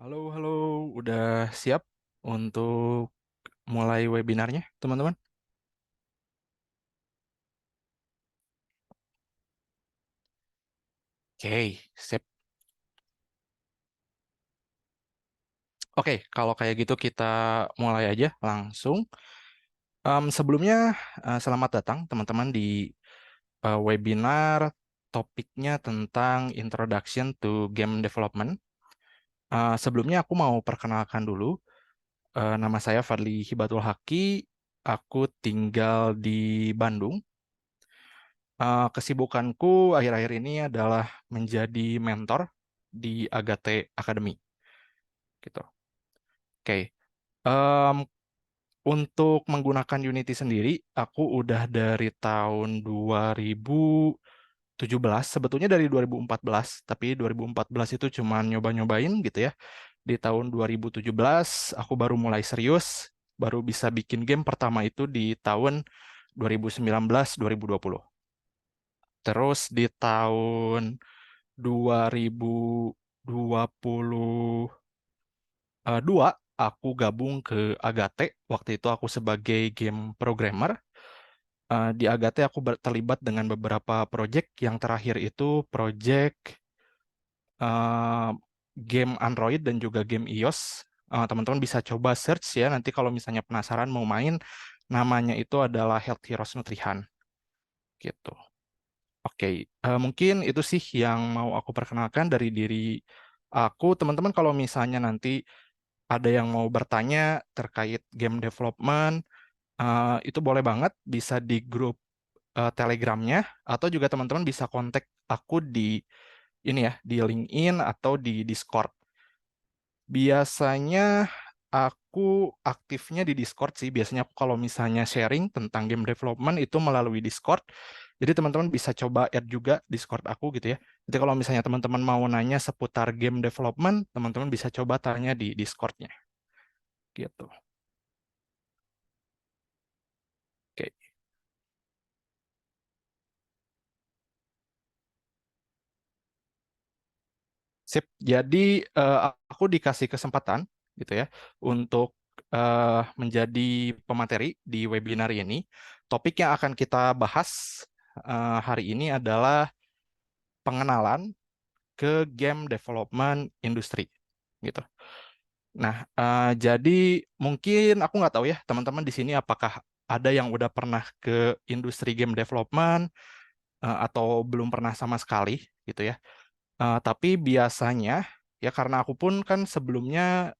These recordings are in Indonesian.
Halo, halo, udah siap untuk mulai webinarnya, teman-teman? Oke, sip. Oke, kalau kayak gitu kita mulai aja langsung. Sebelumnya, selamat datang teman-teman di webinar topiknya tentang Introduction to Game Development. Sebelumnya aku mau perkenalkan dulu, nama saya Fadli Hibatul Haki, aku tinggal di Bandung. Kesibukanku akhir-akhir ini adalah menjadi mentor di Agate Academy, gitu. Oke, Em, untuk menggunakan Unity sendiri, aku udah dari tahun 2017, sebetulnya dari 2014, tapi 2014 itu cuma nyoba-nyobain gitu ya. Di tahun 2017, aku baru mulai serius, baru bisa bikin game pertama itu di tahun 2019-2020. Terus di tahun 2022 aku gabung ke Agate. Waktu itu aku sebagai game programmer. Di Agate aku terlibat dengan beberapa project. Yang terakhir itu project eh, game Android dan juga game iOS. Teman-teman bisa coba search ya. Nanti kalau misalnya penasaran mau main, namanya itu adalah Health Heroes Nutrihan. Gitu. Oke, mungkin itu sih yang mau aku perkenalkan dari diri aku. Teman-teman kalau misalnya nanti ada yang mau bertanya terkait game development, itu boleh banget bisa di grup Telegramnya, atau juga teman-teman bisa kontak aku di ini ya, di LinkedIn atau di Discord. Biasanya aku aktifnya di Discord sih. Biasanya aku kalau misalnya sharing tentang game development itu melalui Discord. Jadi teman-teman bisa coba add juga Discord aku gitu ya. Jadi kalau misalnya teman-teman mau nanya seputar game development, teman-teman bisa coba tanya di Discord-nya gitu. Oke. Sip. Jadi aku dikasih kesempatan gitu ya untuk menjadi pemateri di webinar ini. Topik yang akan kita bahas hari ini adalah pengenalan ke game development industri gitu. Nah, jadi mungkin aku nggak tahu ya teman-teman di sini apakah ada yang udah pernah ke industri game development atau belum pernah sama sekali gitu ya. Tapi biasanya ya karena aku pun kan sebelumnya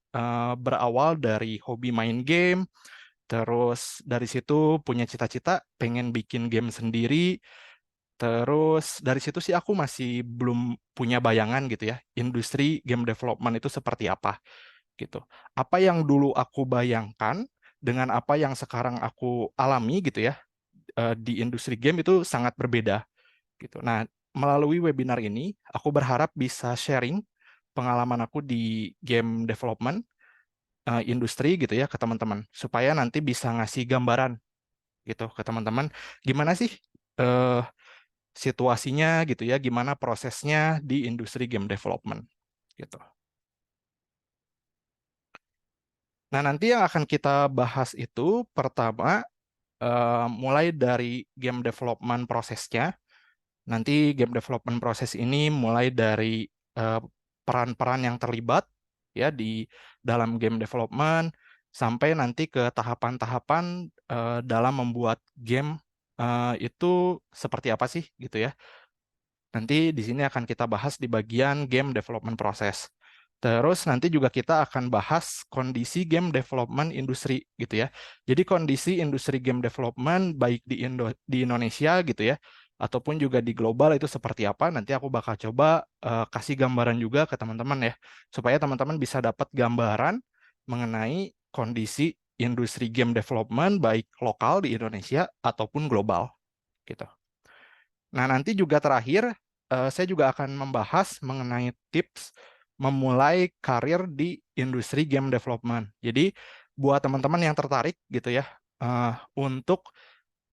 berawal dari hobi main game, terus dari situ punya cita-cita pengen bikin game sendiri, terus dari situ sih aku masih belum punya bayangan gitu ya, industri game development itu seperti apa gitu. Apa yang dulu aku bayangkan dengan apa yang sekarang aku alami gitu ya di industri game itu sangat berbeda gitu. Nah, melalui webinar ini, aku berharap bisa sharing pengalaman aku di game development industri gitu ya ke teman-teman, supaya nanti bisa ngasih gambaran gitu ke teman-teman gimana sih eh, situasinya gitu ya, gimana prosesnya di industri game development gitu. Nah, nanti yang akan kita bahas itu pertama mulai dari game development prosesnya. Nanti game development proses ini mulai dari eh, peran-peran yang terlibat ya di dalam game development sampai nanti ke tahapan-tahapan dalam membuat game itu seperti apa sih gitu ya. Nanti di sini akan kita bahas di bagian game development process. Terus nanti juga kita akan bahas kondisi game development industri gitu ya. Jadi kondisi industri game development baik di di Indonesia gitu ya, ataupun juga di global itu seperti apa. Nanti aku bakal coba kasih gambaran juga ke teman-teman ya, supaya teman-teman bisa dapat gambaran mengenai kondisi industri game development baik lokal di Indonesia ataupun global gitu. Nah, nanti juga terakhir, saya juga akan membahas mengenai tips memulai karir di industri game development. Jadi, buat teman-teman yang tertarik gitu ya, untuk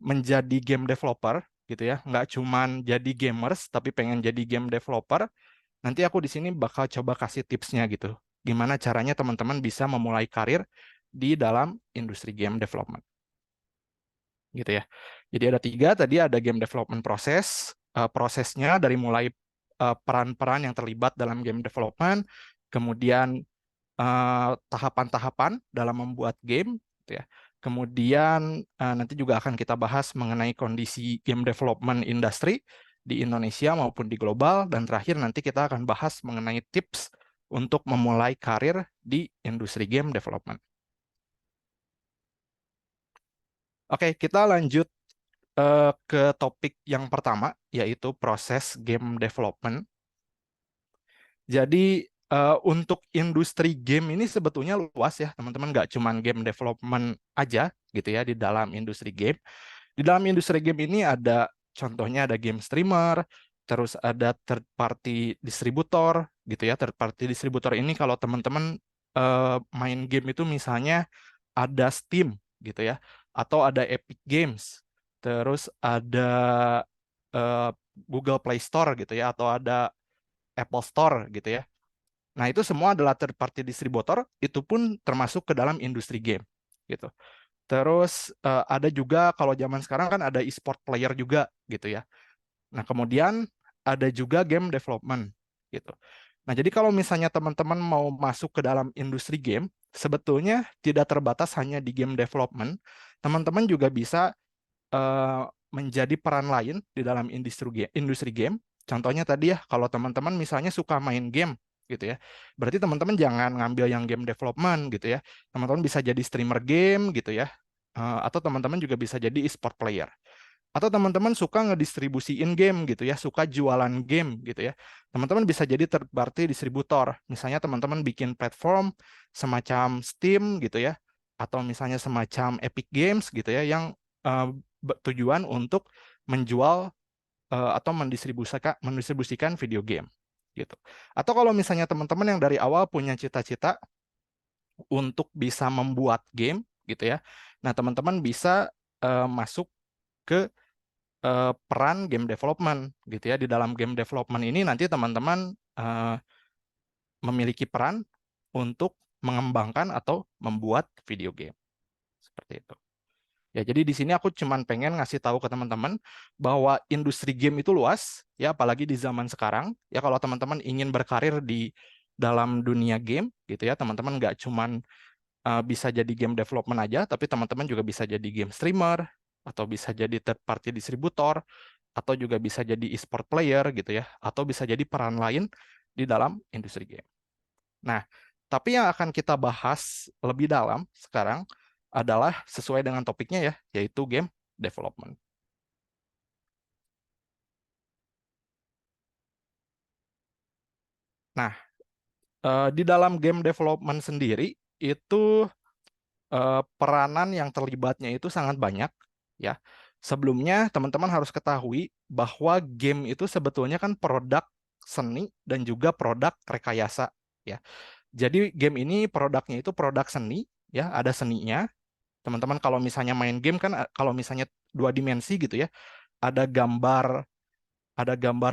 menjadi game developer gitu ya, nggak cuman jadi gamers, tapi pengen jadi game developer, nanti aku di sini bakal coba kasih tipsnya gitu. gimana caranya teman-teman bisa memulai karir di dalam industri game development. Gitu ya. Jadi ada 3, tadi ada game development proses, prosesnya dari mulai peran-peran yang terlibat dalam game development, kemudian tahapan-tahapan dalam membuat game, gitu ya. Kemudian nanti juga akan kita bahas mengenai kondisi game development industry di Indonesia maupun di global, dan terakhir nanti kita akan bahas mengenai tips untuk memulai karir di industri game development. Oke, kita lanjut ke topik yang pertama, yaitu proses game development. Jadi untuk industri game ini sebetulnya luas ya, teman-teman. Nggak cuma game development aja gitu ya di dalam industri game. Di dalam industri game ini ada contohnya ada game streamer, terus ada third party distributor gitu ya. Third party distributor ini kalau teman-teman main game itu misalnya ada Steam gitu ya, atau ada Epic Games, terus ada Google Play Store gitu ya, atau ada Apple Store gitu ya. Nah, itu semua adalah third party distributor, itu pun termasuk ke dalam industri game gitu. Terus ada juga kalau zaman sekarang kan ada e-sport player juga gitu ya. Nah, kemudian ada juga game development gitu. Nah, jadi kalau misalnya teman-teman mau masuk ke dalam industri game, sebetulnya tidak terbatas hanya di game development. Teman-teman juga bisa eh, menjadi peran lain di dalam industri game. Contohnya tadi ya, kalau teman-teman misalnya suka main game gitu ya, berarti teman-teman jangan ngambil yang game development gitu ya. Teman-teman bisa jadi streamer game gitu ya, atau teman-teman juga bisa jadi e-sport player. Atau teman-teman suka ngedistribusiin game gitu ya, suka jualan game gitu ya. Teman-teman bisa jadi third party distributor. Misalnya teman-teman bikin platform semacam Steam gitu ya, atau misalnya semacam Epic Games gitu ya, yang tujuan untuk menjual atau mendistribusikan video game gitu. Atau kalau misalnya teman-teman yang dari awal punya cita-cita untuk bisa membuat game gitu ya. Nah, teman-teman bisa masuk ke peran game development gitu ya. Di dalam game development ini nanti teman-teman memiliki peran untuk mengembangkan atau membuat video game. Seperti itu. Ya, jadi di sini aku cuman pengen ngasih tahu ke teman-teman bahwa industri game itu luas, ya apalagi di zaman sekarang. Ya kalau teman-teman ingin berkarir di dalam dunia game gitu ya, teman-teman nggak cuman bisa jadi game development aja, tapi teman-teman juga bisa jadi game streamer, atau bisa jadi third party distributor, atau juga bisa jadi e-sport player gitu ya, atau bisa jadi peran lain di dalam industri game. Nah, tapi yang akan kita bahas lebih dalam sekarang adalah sesuai dengan topiknya ya, yaitu game development. Nah, di dalam game development sendiri itu peranan yang terlibatnya itu sangat banyak ya. Sebelumnya teman-teman harus ketahui bahwa game itu sebetulnya kan produk seni dan juga produk rekayasa ya. Jadi game ini produknya itu produk seni ya, ada seninya. Teman-teman kalau misalnya main game kan kalau misalnya 2 dimensi gitu ya, ada gambar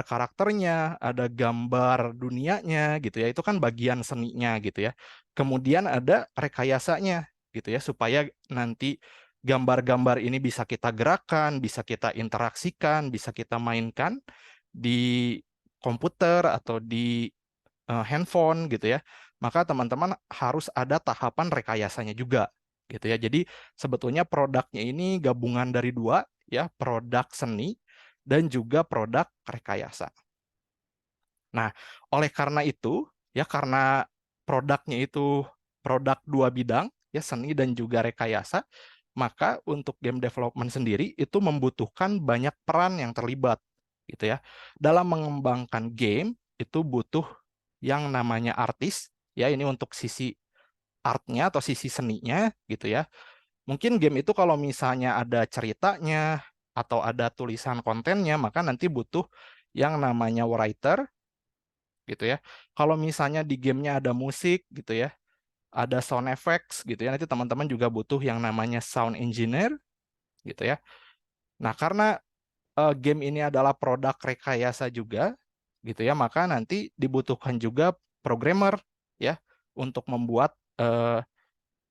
karakternya, ada gambar dunianya gitu ya. Itu kan bagian seninya gitu ya. Kemudian ada rekayasanya gitu ya, supaya nanti gambar-gambar ini bisa kita gerakan, bisa kita interaksikan, bisa kita mainkan di komputer atau di handphone gitu ya. Maka teman-teman harus ada tahapan rekayasanya juga gitu ya. Jadi sebetulnya produknya ini gabungan dari 2 ya, produk seni dan juga produk rekayasa. Nah, oleh karena itu ya, karena produknya itu produk 2 bidang ya, seni dan juga rekayasa, maka untuk game development sendiri itu membutuhkan banyak peran yang terlibat gitu ya. Dalam mengembangkan game itu butuh yang namanya artis ya, ini untuk sisi artnya atau sisi seninya gitu ya. Mungkin game itu kalau misalnya ada ceritanya atau ada tulisan kontennya, maka nanti butuh yang namanya writer gitu ya. Kalau misalnya di gamenya ada musik gitu ya, ada sound effects gitu ya, nanti teman-teman juga butuh yang namanya sound engineer gitu ya. Nah, karena game ini adalah produk rekayasa juga gitu ya, maka nanti dibutuhkan juga programmer ya. untuk membuat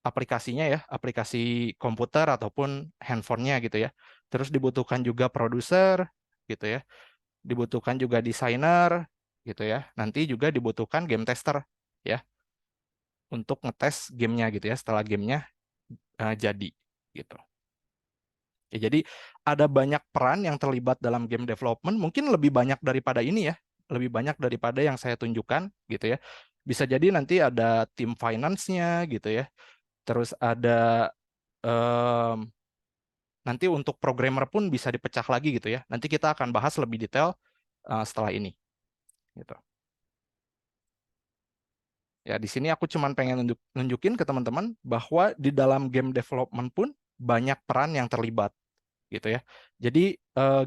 aplikasinya ya, aplikasi komputer ataupun handphonenya gitu ya. Terus dibutuhkan juga produser gitu ya, dibutuhkan juga desainer gitu ya. Nanti juga dibutuhkan game tester ya untuk ngetes gamenya gitu ya setelah gamenya jadi gitu. Ya, jadi ada banyak peran yang terlibat dalam game development, mungkin lebih banyak daripada ini ya, lebih banyak daripada yang saya tunjukkan gitu ya. Bisa jadi nanti ada tim finance-nya gitu ya, terus ada nanti untuk programmer pun bisa dipecah lagi gitu ya. Nanti kita akan bahas lebih detail setelah ini gitu. Ya, di sini aku cuma pengen nunjukin ke teman-teman bahwa di dalam game development pun banyak peran yang terlibat gitu ya. Jadi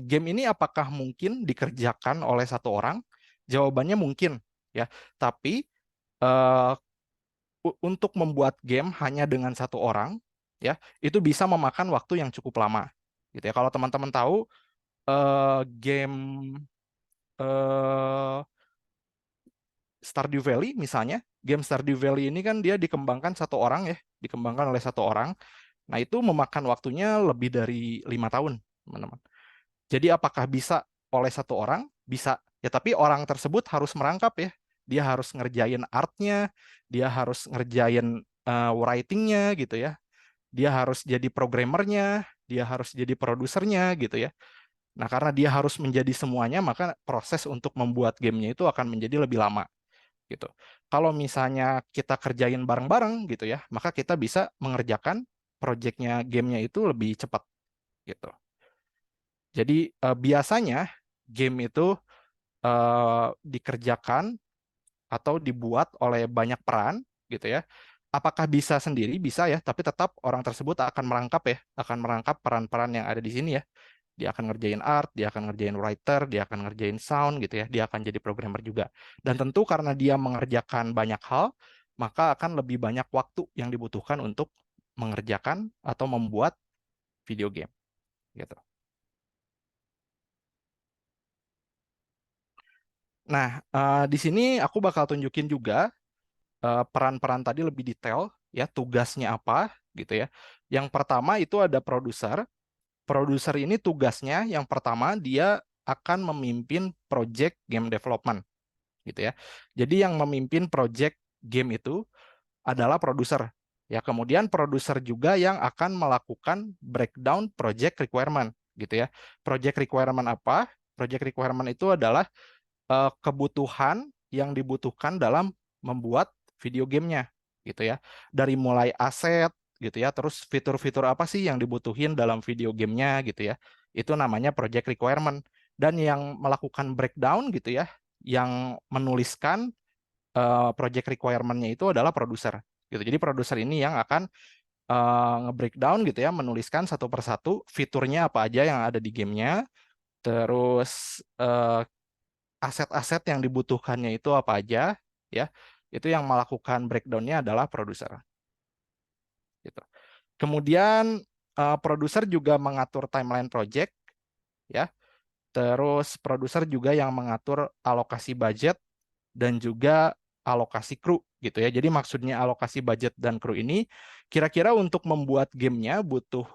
game ini apakah mungkin dikerjakan oleh satu orang? Jawabannya mungkin ya. Tapi eh, untuk membuat game hanya dengan satu orang ya, itu bisa memakan waktu yang cukup lama gitu ya. Kalau teman-teman tahu game eh, Stardew Valley misalnya, game Stardew Valley ini kan dia dikembangkan satu orang ya, dikembangkan oleh satu orang. Nah, itu memakan waktunya lebih dari 5 tahun, teman-teman. Jadi apakah bisa oleh satu orang? Bisa. Ya, tapi orang tersebut harus merangkap ya. Dia harus ngerjain artnya, dia harus ngerjain writingnya gitu ya. Dia harus jadi programmernya, dia harus jadi produsernya gitu ya. Nah, karena dia harus menjadi semuanya, maka proses untuk membuat gamenya itu akan menjadi lebih lama gitu. Kalau misalnya kita kerjain bareng-bareng gitu ya, maka kita bisa mengerjakan proyeknya gamenya itu lebih cepat gitu. Jadi biasanya game itu dikerjakan atau dibuat oleh banyak peran gitu ya. Apakah bisa sendiri? Bisa ya, tapi tetap orang tersebut akan merangkap ya, akan merangkap peran-peran yang ada di sini ya. Dia akan ngerjain art, dia akan ngerjain writer, dia akan ngerjain sound gitu ya, dia akan jadi programmer juga. Dan tentu karena dia mengerjakan banyak hal, maka akan lebih banyak waktu yang dibutuhkan untuk mengerjakan atau membuat video game gitu. Nah, di sini aku bakal tunjukin juga peran-peran tadi lebih detail ya, tugasnya apa gitu ya. Yang pertama itu ada produser. Produser ini tugasnya yang pertama dia akan memimpin project game development gitu ya. Jadi yang memimpin project game itu adalah produser. Ya, kemudian produser juga yang akan melakukan breakdown project requirement gitu ya. Project requirement apa? Project requirement itu adalah kebutuhan yang dibutuhkan dalam membuat video gamenya gitu ya. Dari mulai aset gitu ya, terus fitur-fitur apa sih yang dibutuhin dalam video gamenya gitu ya. Itu namanya project requirement. Dan yang melakukan breakdown gitu ya, yang menuliskan project requirement-nya itu adalah produser gitu. Jadi produser ini yang akan nge-breakdown gitu ya, menuliskan satu persatu fiturnya apa aja yang ada di gamenya, terus aset-aset yang dibutuhkannya itu apa aja ya, itu yang melakukan breakdown-nya adalah produser gitu. Kemudian produser juga mengatur timeline project ya, terus produser juga yang mengatur alokasi budget dan juga alokasi kru gitu ya. Jadi maksudnya alokasi budget dan kru ini kira-kira untuk membuat gamenya butuh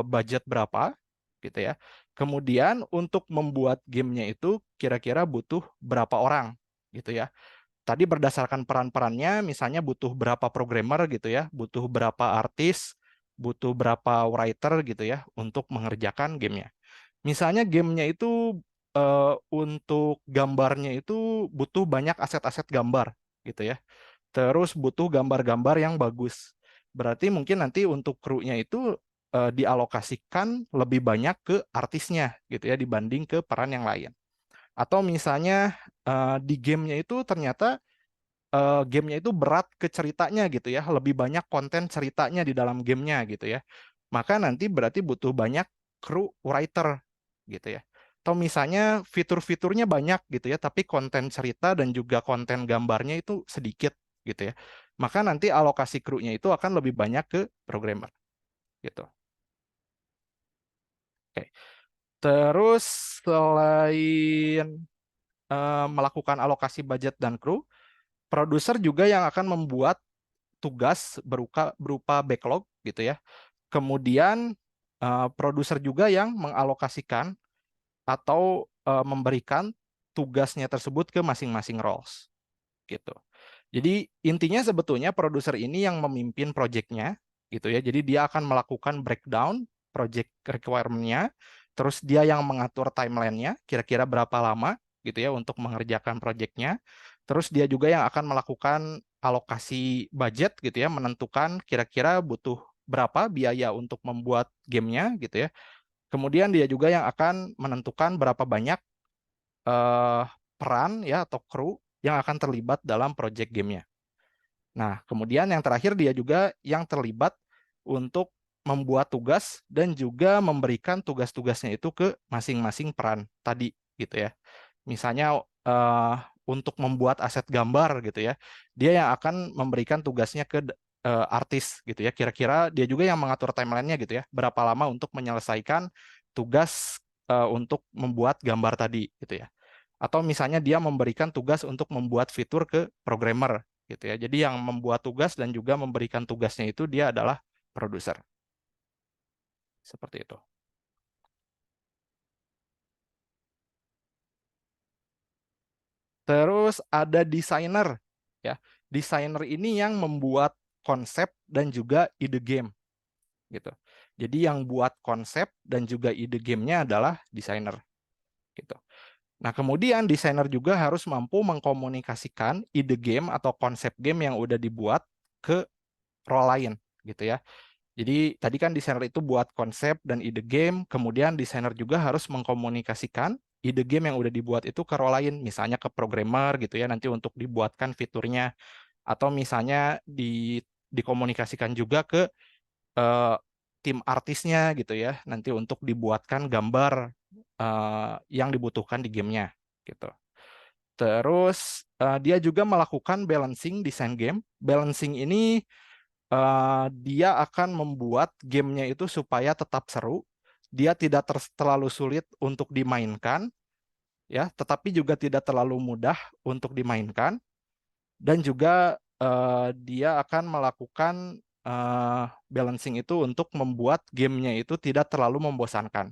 budget berapa gitu ya. Kemudian untuk membuat gamenya itu kira-kira butuh berapa orang gitu ya. Tadi berdasarkan peran-perannya, misalnya butuh berapa programmer gitu ya, butuh berapa artis, butuh berapa writer gitu ya untuk mengerjakan gamenya. Misalnya gamenya itu untuk gambarnya itu butuh banyak aset-aset gambar gitu ya. Terus butuh gambar-gambar yang bagus. Berarti mungkin nanti untuk krunya itu dialokasikan lebih banyak ke artisnya gitu ya dibanding ke peran yang lain. Atau misalnya di gamenya itu ternyata gamenya itu berat ke ceritanya gitu ya, lebih banyak konten ceritanya di dalam gamenya gitu ya. Maka nanti berarti butuh banyak kru writer gitu ya. Atau misalnya fitur-fiturnya banyak gitu ya, tapi konten cerita dan juga konten gambarnya itu sedikit gitu ya. Maka nanti alokasi krunya itu akan lebih banyak ke programmer gitu. Oke. Terus selain melakukan alokasi budget dan kru, Produser juga yang akan membuat tugas berupa backlog gitu ya. Kemudian produser juga yang mengalokasikan atau memberikan tugasnya tersebut ke masing-masing roles gitu. Jadi intinya sebetulnya produser ini yang memimpin project-nya gitu ya. Jadi dia akan melakukan breakdown project requirement-nya, terus dia yang mengatur timeline-nya, kira-kira berapa lama gitu ya untuk mengerjakan project-nya. Terus dia juga yang akan melakukan alokasi budget gitu ya, menentukan kira-kira butuh berapa biaya untuk membuat gamenya gitu ya. Kemudian dia juga yang akan menentukan berapa banyak eh, peran ya atau kru yang akan terlibat dalam project gamenya. Nah, kemudian yang terakhir dia juga yang terlibat untuk membuat tugas dan juga memberikan tugas-tugasnya itu ke masing-masing peran tadi gitu ya. Misalnya untuk membuat aset gambar gitu ya, dia yang akan memberikan tugasnya ke artis gitu ya. Kira-kira dia juga yang mengatur timelinenya gitu ya, berapa lama untuk menyelesaikan tugas untuk membuat gambar tadi gitu ya. Atau misalnya dia memberikan tugas untuk membuat fitur ke programmer gitu ya. Jadi yang membuat tugas dan juga memberikan tugasnya itu dia adalah produser. Seperti itu. Terus ada desainer ya. Desainer ini yang membuat konsep dan juga ide game gitu. Jadi yang buat konsep dan juga ide gamenya adalah desainer gitu. Nah, kemudian desainer juga harus mampu mengkomunikasikan ide game atau konsep game yang udah dibuat ke role lain gitu ya. Jadi tadi kan desainer itu buat konsep dan ide game, kemudian desainer juga harus mengkomunikasikan ide game yang udah dibuat itu ke role lain, misalnya ke programmer gitu ya, nanti untuk dibuatkan fiturnya, atau misalnya dikomunikasikan juga ke eh, tim artisnya gitu ya, nanti untuk dibuatkan gambar yang dibutuhkan di gamenya gitu. Terus dia juga melakukan balancing desain game. Balancing ini dia akan membuat gamenya itu supaya tetap seru, dia tidak terlalu sulit untuk dimainkan, ya, tetapi juga tidak terlalu mudah untuk dimainkan, dan juga dia akan melakukan balancing itu untuk membuat gamenya itu tidak terlalu membosankan,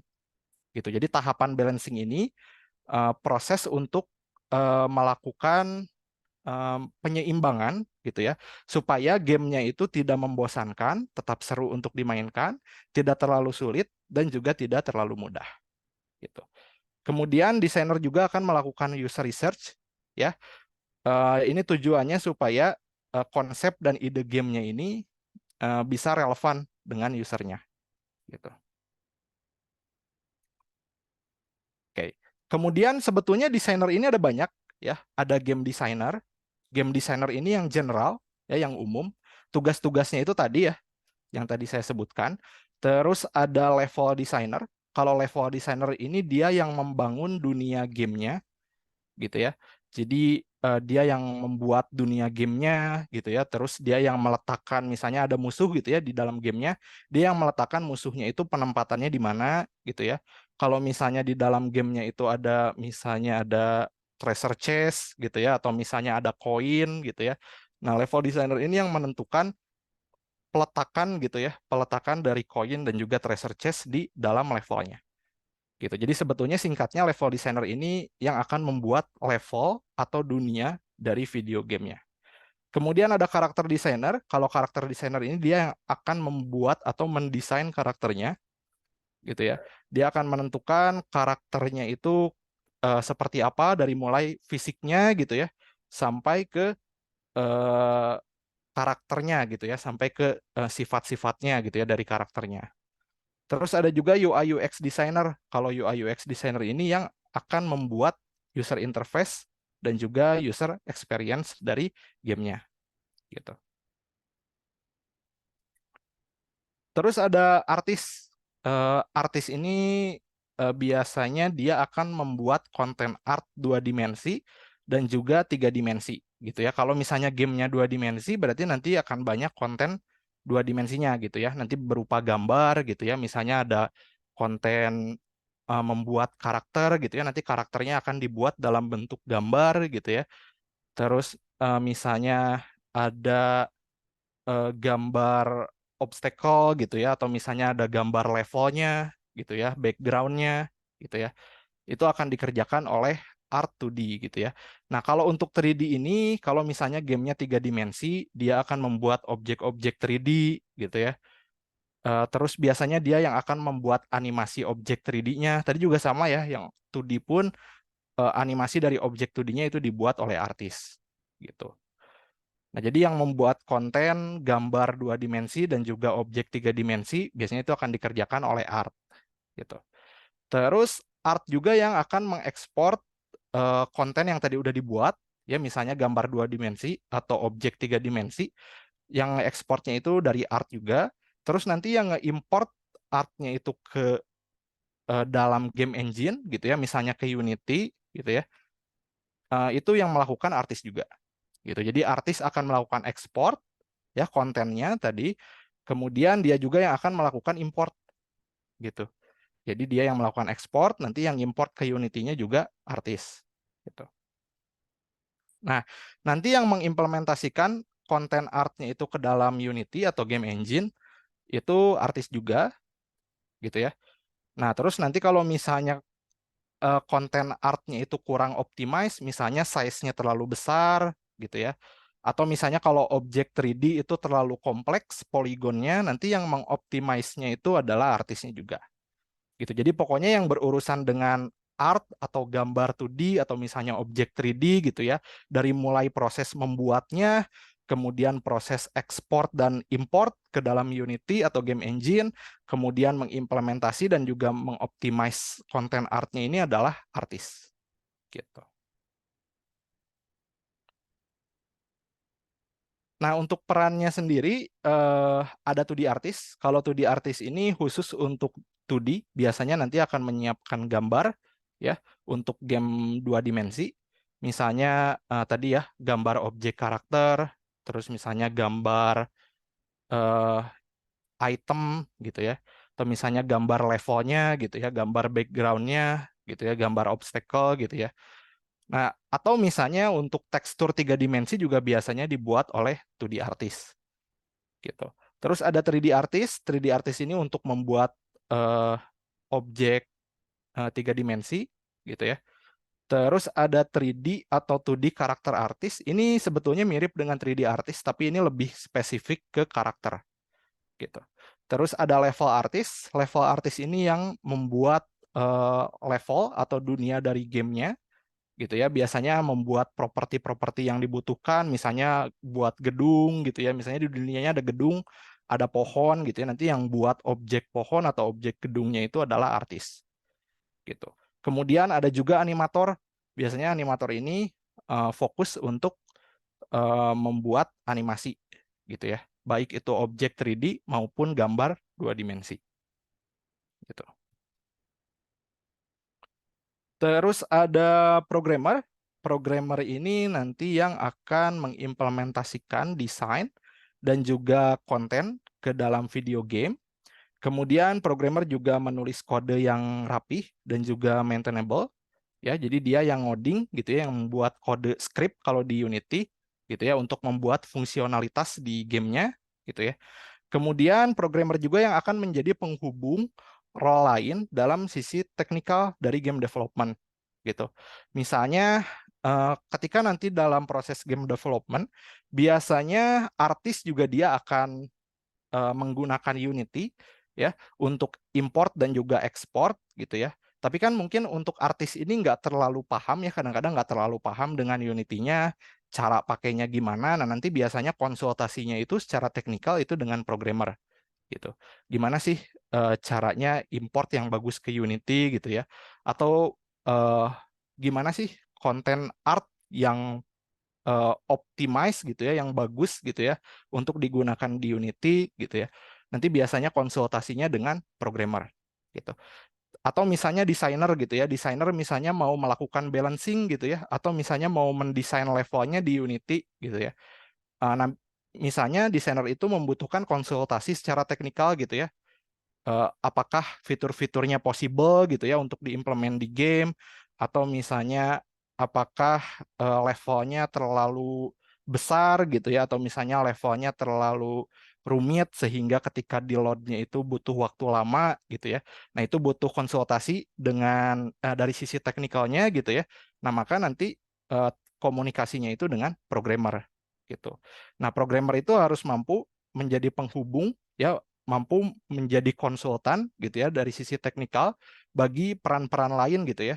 gitu. Jadi tahapan balancing ini proses untuk melakukan penyeimbangan gitu ya, supaya gamenya itu tidak membosankan, tetap seru untuk dimainkan, tidak terlalu sulit dan juga tidak terlalu mudah gitu. Kemudian desainer juga akan melakukan user research ya. Ini tujuannya supaya konsep dan ide gamenya ini bisa relevan dengan usernya gitu. Oke. Kemudian sebetulnya desainer ini ada banyak ya. Ada game designer. Game designer ini yang general ya, yang umum. Tugas-tugasnya itu tadi ya, yang tadi saya sebutkan. Terus ada level designer. Kalau level designer ini dia yang membangun dunia gamenya gitu ya. Jadi dia yang membuat dunia gamenya gitu ya. Terus dia yang meletakkan misalnya ada musuh gitu ya di dalam gamenya, dia yang meletakkan musuhnya itu penempatannya di mana gitu ya. Kalau misalnya di dalam gamenya itu ada misalnya ada treasure chest gitu ya, atau misalnya ada koin gitu ya. Nah, level designer ini yang menentukan peletakan gitu ya, peletakan dari koin dan juga treasure chest di dalam levelnya gitu. Jadi sebetulnya singkatnya level designer ini yang akan membuat level atau dunia dari video gamenya. Kemudian ada karakter designer. Kalau karakter designer ini dia yang akan membuat atau mendesain karakternya gitu ya. Dia akan menentukan karakternya itu seperti apa dari mulai fisiknya gitu ya sampai ke eh, karakternya gitu ya, sampai ke sifat-sifatnya gitu ya dari karakternya. Terus ada juga UI UX designer. Kalau UI UX designer ini yang akan membuat user interface dan juga user experience dari gamenya gitu. Terus ada artis. Artis ini biasanya dia akan membuat konten art 2 dimensi dan juga 3 dimensi gitu ya. Kalau misalnya gamenya 2 dimensi, berarti nanti akan banyak konten 2 dimensinya gitu ya. Nanti berupa gambar gitu ya. Misalnya ada konten membuat karakter gitu ya. Nanti karakternya akan dibuat dalam bentuk gambar gitu ya. Terus misalnya ada gambar obstacle gitu ya, atau misalnya ada gambar levelnya gitu ya, backgroundnya gitu ya, itu akan dikerjakan oleh Art 2D gitu ya. Nah, kalau untuk 3D ini, kalau misalnya gamenya 3 dimensi, dia akan membuat objek-objek 3D gitu ya. Terus biasanya dia yang akan membuat animasi objek 3D-nya. Tadi juga sama ya, yang 2D pun animasi dari objek 2D-nya itu dibuat oleh artis gitu. Nah, jadi yang membuat konten gambar 2 dimensi dan juga objek 3 dimensi biasanya itu akan dikerjakan oleh art gitu. Terus art juga yang akan mengekspor konten yang tadi udah dibuat, ya misalnya gambar 2 dimensi atau objek 3 dimensi, yang ekspornya itu dari art juga. Terus nanti yang nge-import artnya itu ke dalam game engine gitu ya, misalnya ke Unity gitu ya, itu yang melakukan artis juga gitu. Jadi artis akan melakukan ekspor ya kontennya tadi, kemudian dia juga yang akan melakukan import gitu. Jadi dia yang melakukan ekspor, nanti yang import ke Unity-nya juga artis gitu. Nah, nanti yang mengimplementasikan konten artnya itu ke dalam Unity atau game engine itu artis juga gitu ya. Nah, terus nanti kalau misalnya konten artnya itu kurang optimize, misalnya size-nya terlalu besar gitu ya, atau misalnya kalau objek 3D itu terlalu kompleks poligonnya, nanti yang mengoptimize-nya itu adalah artisnya juga gitu. Jadi pokoknya yang berurusan dengan art atau gambar 2D atau misalnya objek 3D gitu ya, dari mulai proses membuatnya, kemudian proses ekspor dan import ke dalam Unity atau game engine, kemudian mengimplementasi dan juga mengoptimize konten artnya ini adalah artis gitu. Nah, untuk perannya sendiri ada 2D artist. Kalau 2D artist ini khusus untuk 2D, biasanya nanti akan menyiapkan gambar ya untuk game 2 dimensi. Misalnya tadi ya gambar objek karakter, terus misalnya gambar eh, item gitu ya, atau misalnya gambar levelnya gitu ya, gambar backgroundnya gitu ya, gambar obstacle gitu ya. Nah, atau misalnya untuk tekstur 3 dimensi juga biasanya dibuat oleh 2D artist gitu. Terus ada 3D artist. 3D artist ini untuk membuat eh, objek 3 dimensi gitu ya. Terus ada 3D atau 2D karakter artist. Ini sebetulnya mirip dengan 3D artist, tapi ini lebih spesifik ke karakter gitu. Terus ada level artist. Level artist ini yang membuat level atau dunia dari gamenya gitu ya, biasanya membuat properti-properti yang dibutuhkan, misalnya buat gedung gitu ya, misalnya di dunianya ada gedung, ada pohon gitu ya, nanti yang buat objek pohon atau objek gedungnya itu adalah artis gitu. Kemudian ada juga animator, biasanya animator ini fokus untuk membuat animasi gitu ya, baik itu objek 3D maupun gambar 2 dimensi gitu. Terus ada programmer. Programmer ini nanti yang akan mengimplementasikan desain dan juga konten ke dalam video game. Kemudian programmer juga menulis kode yang rapih dan juga maintainable. Ya, jadi dia yang ngoding gitu ya, yang membuat kode script kalau di Unity gitu ya untuk membuat fungsionalitas di gamenya gitu ya. Kemudian programmer juga yang akan menjadi penghubung role lain dalam sisi teknikal dari game development gitu. Misalnya ketika nanti dalam proses game development biasanya artis juga dia akan menggunakan Unity ya untuk import dan juga ekspor gitu ya. Tapi kan mungkin untuk artis ini nggak terlalu paham ya, kadang-kadang nggak terlalu paham dengan Unity-nya, cara pakainya gimana. Nah, nanti biasanya konsultasinya itu secara teknikal itu dengan programmer gitu. Gimana sih caranya import yang bagus ke Unity gitu ya? Atau gimana sih konten art yang optimize gitu ya, yang bagus gitu ya untuk digunakan di Unity gitu ya. Nanti biasanya konsultasinya dengan programmer gitu. Atau misalnya desainer gitu ya, desainer misalnya mau melakukan balancing gitu ya, atau misalnya mau mendesain levelnya di Unity gitu ya. Nah, misalnya desainer itu membutuhkan konsultasi secara teknikal gitu ya. Apakah fitur-fiturnya possible gitu ya untuk diimplement di game, atau misalnya apakah levelnya terlalu besar gitu ya, atau misalnya levelnya terlalu rumit sehingga ketika di loadnya itu butuh waktu lama gitu ya. Nah itu butuh konsultasi dengan dari sisi teknikalnya gitu ya. Nah maka nanti komunikasinya itu dengan programmer gitu. Nah programmer itu harus mampu menjadi penghubung ya, mampu menjadi konsultan gitu ya dari sisi teknikal bagi peran-peran lain gitu ya.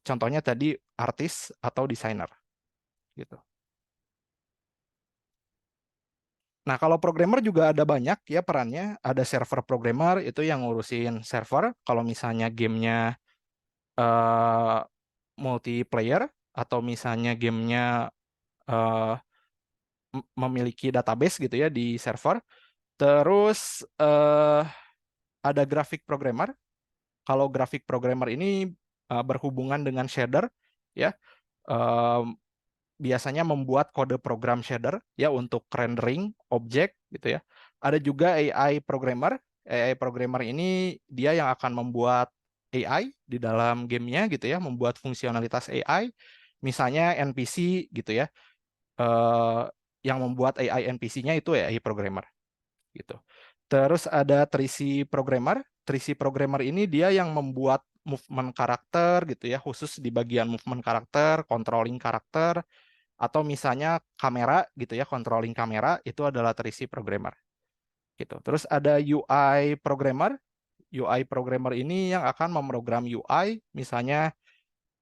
Contohnya tadi artis atau desainer gitu. Nah, kalau programmer juga ada banyak ya perannya. Ada server programmer itu yang ngurusin server. Kalau misalnya gamenya eh, multiplayer atau misalnya gamenya eh, memiliki database gitu ya di server. Terus ada grafik programmer. Kalau grafik programmer ini berhubungan dengan shader ya. Eh, Biasanya membuat kode program shader ya untuk rendering objek gitu ya. Ada juga AI programmer. AI programmer ini dia yang akan membuat AI di dalam gamenya gitu ya, membuat fungsionalitas AI. Misalnya NPC gitu ya. Eh, yang membuat AI NPC-nya itu AI programmer gitu. Terus ada 3C programmer. 3C programmer ini dia yang membuat movement karakter gitu ya, khusus di bagian movement karakter, controlling karakter, atau misalnya kamera gitu ya, controlling kamera itu adalah terisi programmer gitu. Terus ada UI programmer. UI programmer ini yang akan memprogram UI, misalnya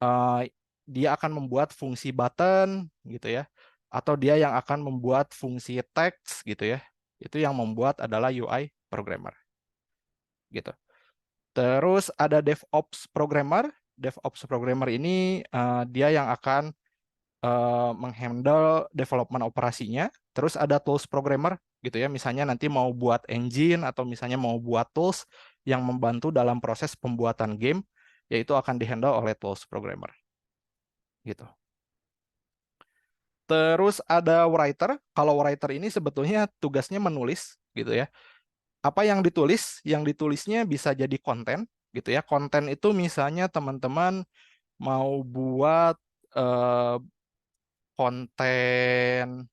eh, dia akan membuat fungsi button gitu ya, atau dia yang akan membuat fungsi text gitu ya. Itu yang membuat adalah UI programmer gitu. Terus ada DevOps programmer. DevOps programmer ini dia yang akan menghandle development operasinya. Terus ada tools programmer gitu ya. Misalnya nanti mau buat engine atau misalnya mau buat tools yang membantu dalam proses pembuatan game, yaitu akan dihandle oleh tools programmer gitu. Terus ada writer. Kalau writer ini sebetulnya tugasnya menulis gitu ya. Apa yang ditulis? Yang ditulisnya bisa jadi konten gitu ya. Konten itu misalnya teman-teman mau buat eh, konten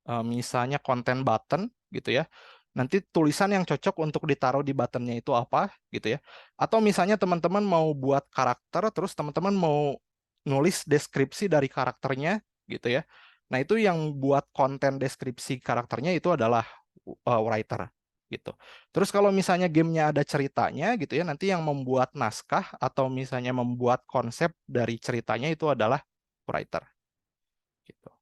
misalnya konten button gitu ya. Nanti tulisan yang cocok untuk ditaruh di buttonnya itu apa gitu ya. Atau misalnya teman-teman mau buat karakter, terus teman-teman mau nulis deskripsi dari karakternya gitu ya. Nah itu yang buat konten deskripsi karakternya itu adalah writer gitu. Terus kalau misalnya gamenya ada ceritanya gitu ya, nanti yang membuat naskah atau misalnya membuat konsep dari ceritanya itu adalah writer gitu.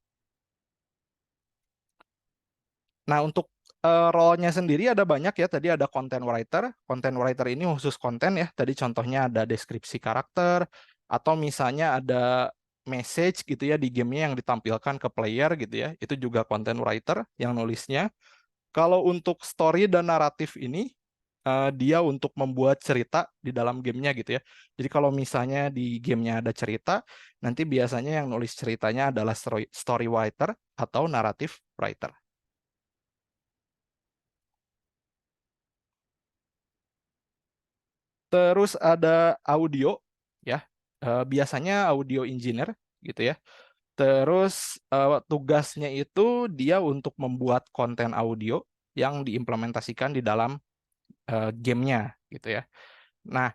Nah, untuk role-nya sendiri ada banyak ya. Tadi ada content writer. Content writer ini khusus konten ya. Tadi contohnya ada deskripsi karakter, atau misalnya ada message gitu ya di gamenya yang ditampilkan ke player gitu ya. Itu juga content writer yang nulisnya. Kalau untuk story dan naratif ini, dia untuk membuat cerita di dalam gamenya gitu ya. Jadi kalau misalnya di gamenya ada cerita, nanti biasanya yang nulis ceritanya adalah story writer atau narrative writer. Terus ada audio ya. Biasanya audio engineer gitu ya. Terus tugasnya itu dia untuk membuat konten audio yang diimplementasikan di dalam gamenya gitu ya. Nah,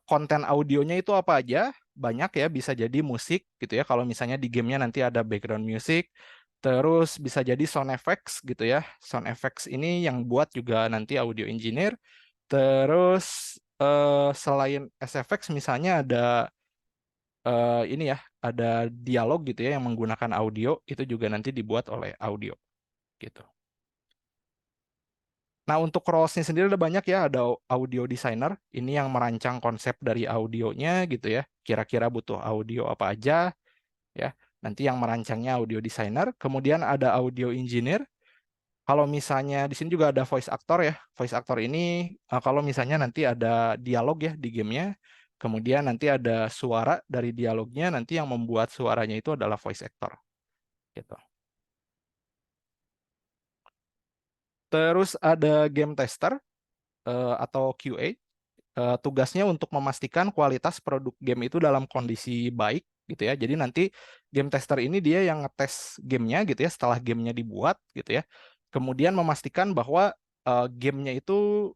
konten audionya itu apa aja? Banyak ya, bisa jadi musik gitu ya. Kalau misalnya di gamenya nanti ada background music, terus bisa jadi sound effects gitu ya. Sound effects ini yang buat juga nanti audio engineer. Terus selain SFX misalnya ada ini ya, ada dialog gitu ya yang menggunakan audio, itu juga nanti dibuat oleh audio gitu. Nah, untuk roles-nya sendiri ada banyak ya, ada audio designer, ini yang merancang konsep dari audionya gitu ya. Kira-kira butuh audio apa aja ya. Nanti yang merancangnya audio designer, kemudian ada audio engineer. Kalau misalnya di sini juga ada voice actor ya. Voice actor ini kalau misalnya nanti ada dialog ya di gamenya, kemudian nanti ada suara dari dialognya, nanti yang membuat suaranya itu adalah voice actor. Gitu. Terus ada game tester atau QA. Tugasnya untuk memastikan kualitas produk game itu dalam kondisi baik gitu ya. Jadi nanti game tester ini dia yang ngetes gamenya gitu ya setelah gamenya dibuat gitu ya. Kemudian memastikan bahwa gamenya itu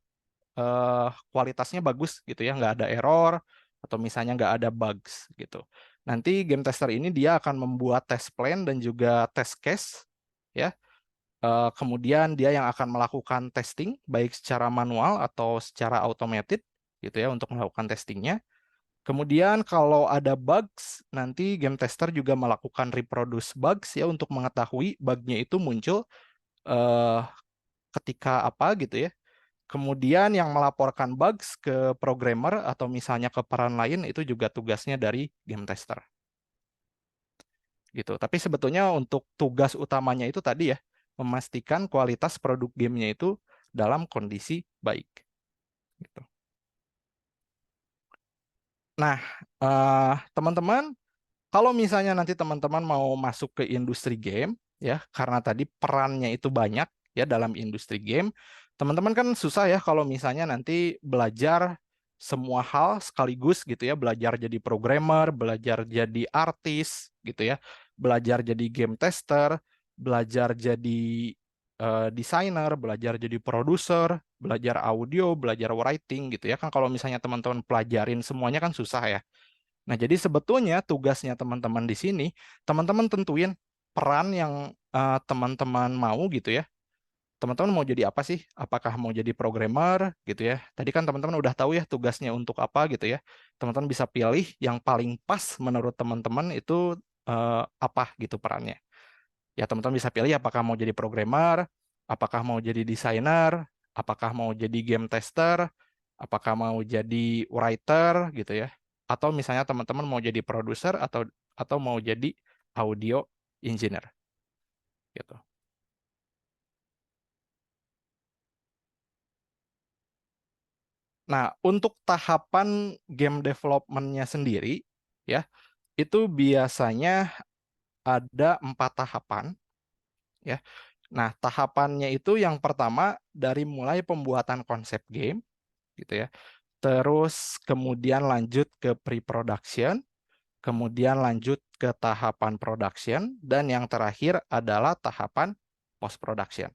kualitasnya bagus gitu ya, nggak ada error atau misalnya nggak ada bugs gitu. Nanti game tester ini dia akan membuat test plan dan juga test case ya. Kemudian dia yang akan melakukan testing baik secara manual atau secara automated gitu ya untuk melakukan testingnya. Kemudian kalau ada bugs, nanti game tester juga melakukan reproduce bugs ya untuk mengetahui bugnya itu muncul eh, ketika apa gitu ya. Kemudian yang melaporkan bugs ke programmer atau misalnya ke peran lain itu juga tugasnya dari game tester. Gitu. Tapi sebetulnya untuk tugas utamanya itu tadi ya, memastikan kualitas produk gamenya itu dalam kondisi baik. Gitu. Nah, teman-teman, kalau misalnya nanti teman-teman mau masuk ke industri game, ya, karena tadi perannya itu banyak ya dalam industri game, teman-teman kan susah ya kalau misalnya nanti belajar semua hal sekaligus gitu ya, belajar jadi programmer, belajar jadi artis gitu ya, belajar jadi game tester, belajar jadi desainer, belajar jadi produser, belajar audio, belajar writing gitu ya. Kan kalau misalnya teman-teman pelajarin semuanya kan susah ya. Nah, jadi sebetulnya tugasnya teman-teman di sini, teman-teman tentuin peran yang teman-teman mau gitu ya. Teman-teman mau jadi apa sih? Apakah mau jadi programmer gitu ya? Tadi kan teman-teman udah tahu ya tugasnya untuk apa gitu ya. Teman-teman bisa pilih yang paling pas menurut teman-teman itu apa gitu perannya. Ya, teman-teman bisa pilih apakah mau jadi programmer, apakah mau jadi desainer, apakah mau jadi game tester, apakah mau jadi writer gitu ya. Atau misalnya teman-teman mau jadi produser atau mau jadi audio engineer gitu. Nah, untuk tahapan game development-nya sendiri ya, itu biasanya ada 4 tahapan ya. Nah, tahapannya itu yang pertama dari mulai pembuatan konsep game gitu ya. Terus kemudian lanjut ke pre-production, kemudian lanjut ke tahapan production, dan yang terakhir adalah tahapan post-production.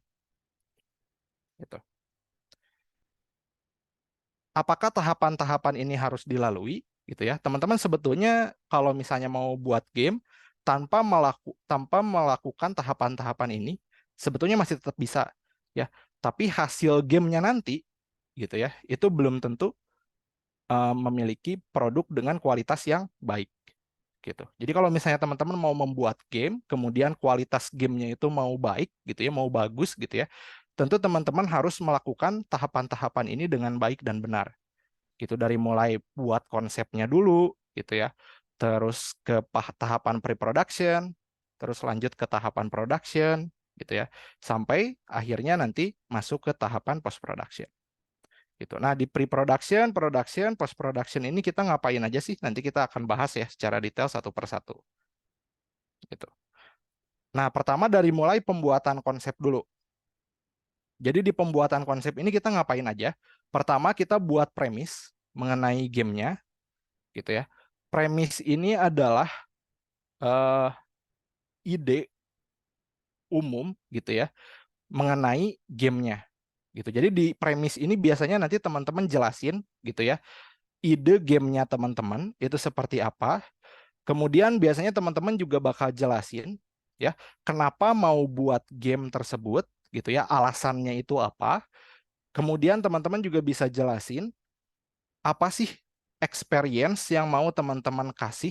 Gitu. Apakah tahapan-tahapan ini harus dilalui? Gitu ya, teman-teman sebetulnya kalau misalnya mau buat game tanpa melakukan tahapan-tahapan ini, sebetulnya masih tetap bisa ya. Tapi hasil gamenya nanti, gitu ya, itu belum tentu memiliki produk dengan kualitas yang baik gitu. Jadi kalau misalnya teman-teman mau membuat game, kemudian kualitas gamenya itu mau baik gitu ya, mau bagus gitu ya, tentu teman-teman harus melakukan tahapan-tahapan ini dengan baik dan benar. Gitu dari mulai buat konsepnya dulu gitu ya. Terus ke tahapan pre-production, terus lanjut ke tahapan production gitu ya. Sampai akhirnya nanti masuk ke tahapan post-production. Gitu. Nah, di pre-production, production, post-production ini kita ngapain aja sih? Nanti kita akan bahas ya secara detail satu persatu. Gitu. Nah, pertama dari mulai pembuatan konsep dulu. Jadi di pembuatan konsep ini kita ngapain aja? Pertama kita buat premis mengenai gamenya, gitu ya. Premis ini adalah uh, ide umum, gitu ya, mengenai gamenya. Gitu. Jadi di premis ini biasanya nanti teman-teman jelasin, gitu ya, ide gamenya teman-teman itu seperti apa. Kemudian biasanya teman-teman juga bakal jelasin ya kenapa mau buat game tersebut gitu ya, alasannya itu apa. Kemudian teman-teman juga bisa jelasin apa sih experience yang mau teman-teman kasih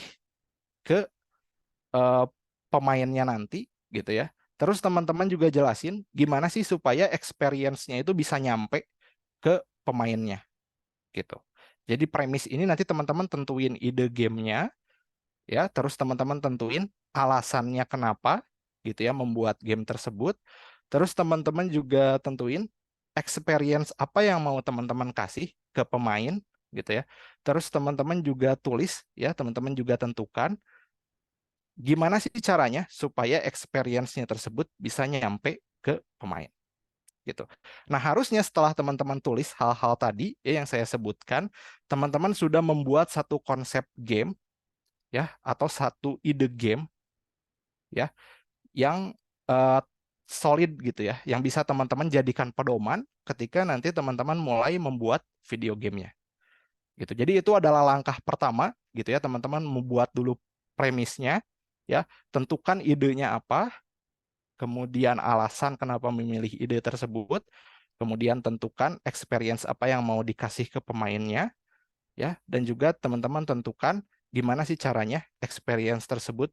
ke eh, pemainnya nanti gitu ya. Terus teman-teman juga jelasin gimana sih supaya experience-nya itu bisa nyampe ke pemainnya gitu. Jadi premis ini nanti teman-teman tentuin ide gamenya ya, terus teman-teman tentuin alasannya kenapa gitu ya membuat game tersebut. Terus teman-teman juga tentuin experience apa yang mau teman-teman kasih ke pemain gitu ya. Terus teman-teman juga tulis ya, teman-teman juga tentukan gimana sih caranya supaya experience-nya tersebut bisa nyampe ke pemain gitu. Nah, harusnya setelah teman-teman tulis hal-hal tadi ya yang saya sebutkan, teman-teman sudah membuat satu konsep game ya, atau satu ide game ya yang eh, solid gitu ya, yang bisa teman-teman jadikan pedoman ketika nanti teman-teman mulai membuat video gamenya gitu. Jadi itu adalah langkah pertama gitu ya, teman-teman membuat dulu premisnya ya, tentukan idenya apa, kemudian alasan kenapa memilih ide tersebut, kemudian tentukan experience apa yang mau dikasih ke pemainnya ya, dan juga teman-teman tentukan gimana sih caranya experience tersebut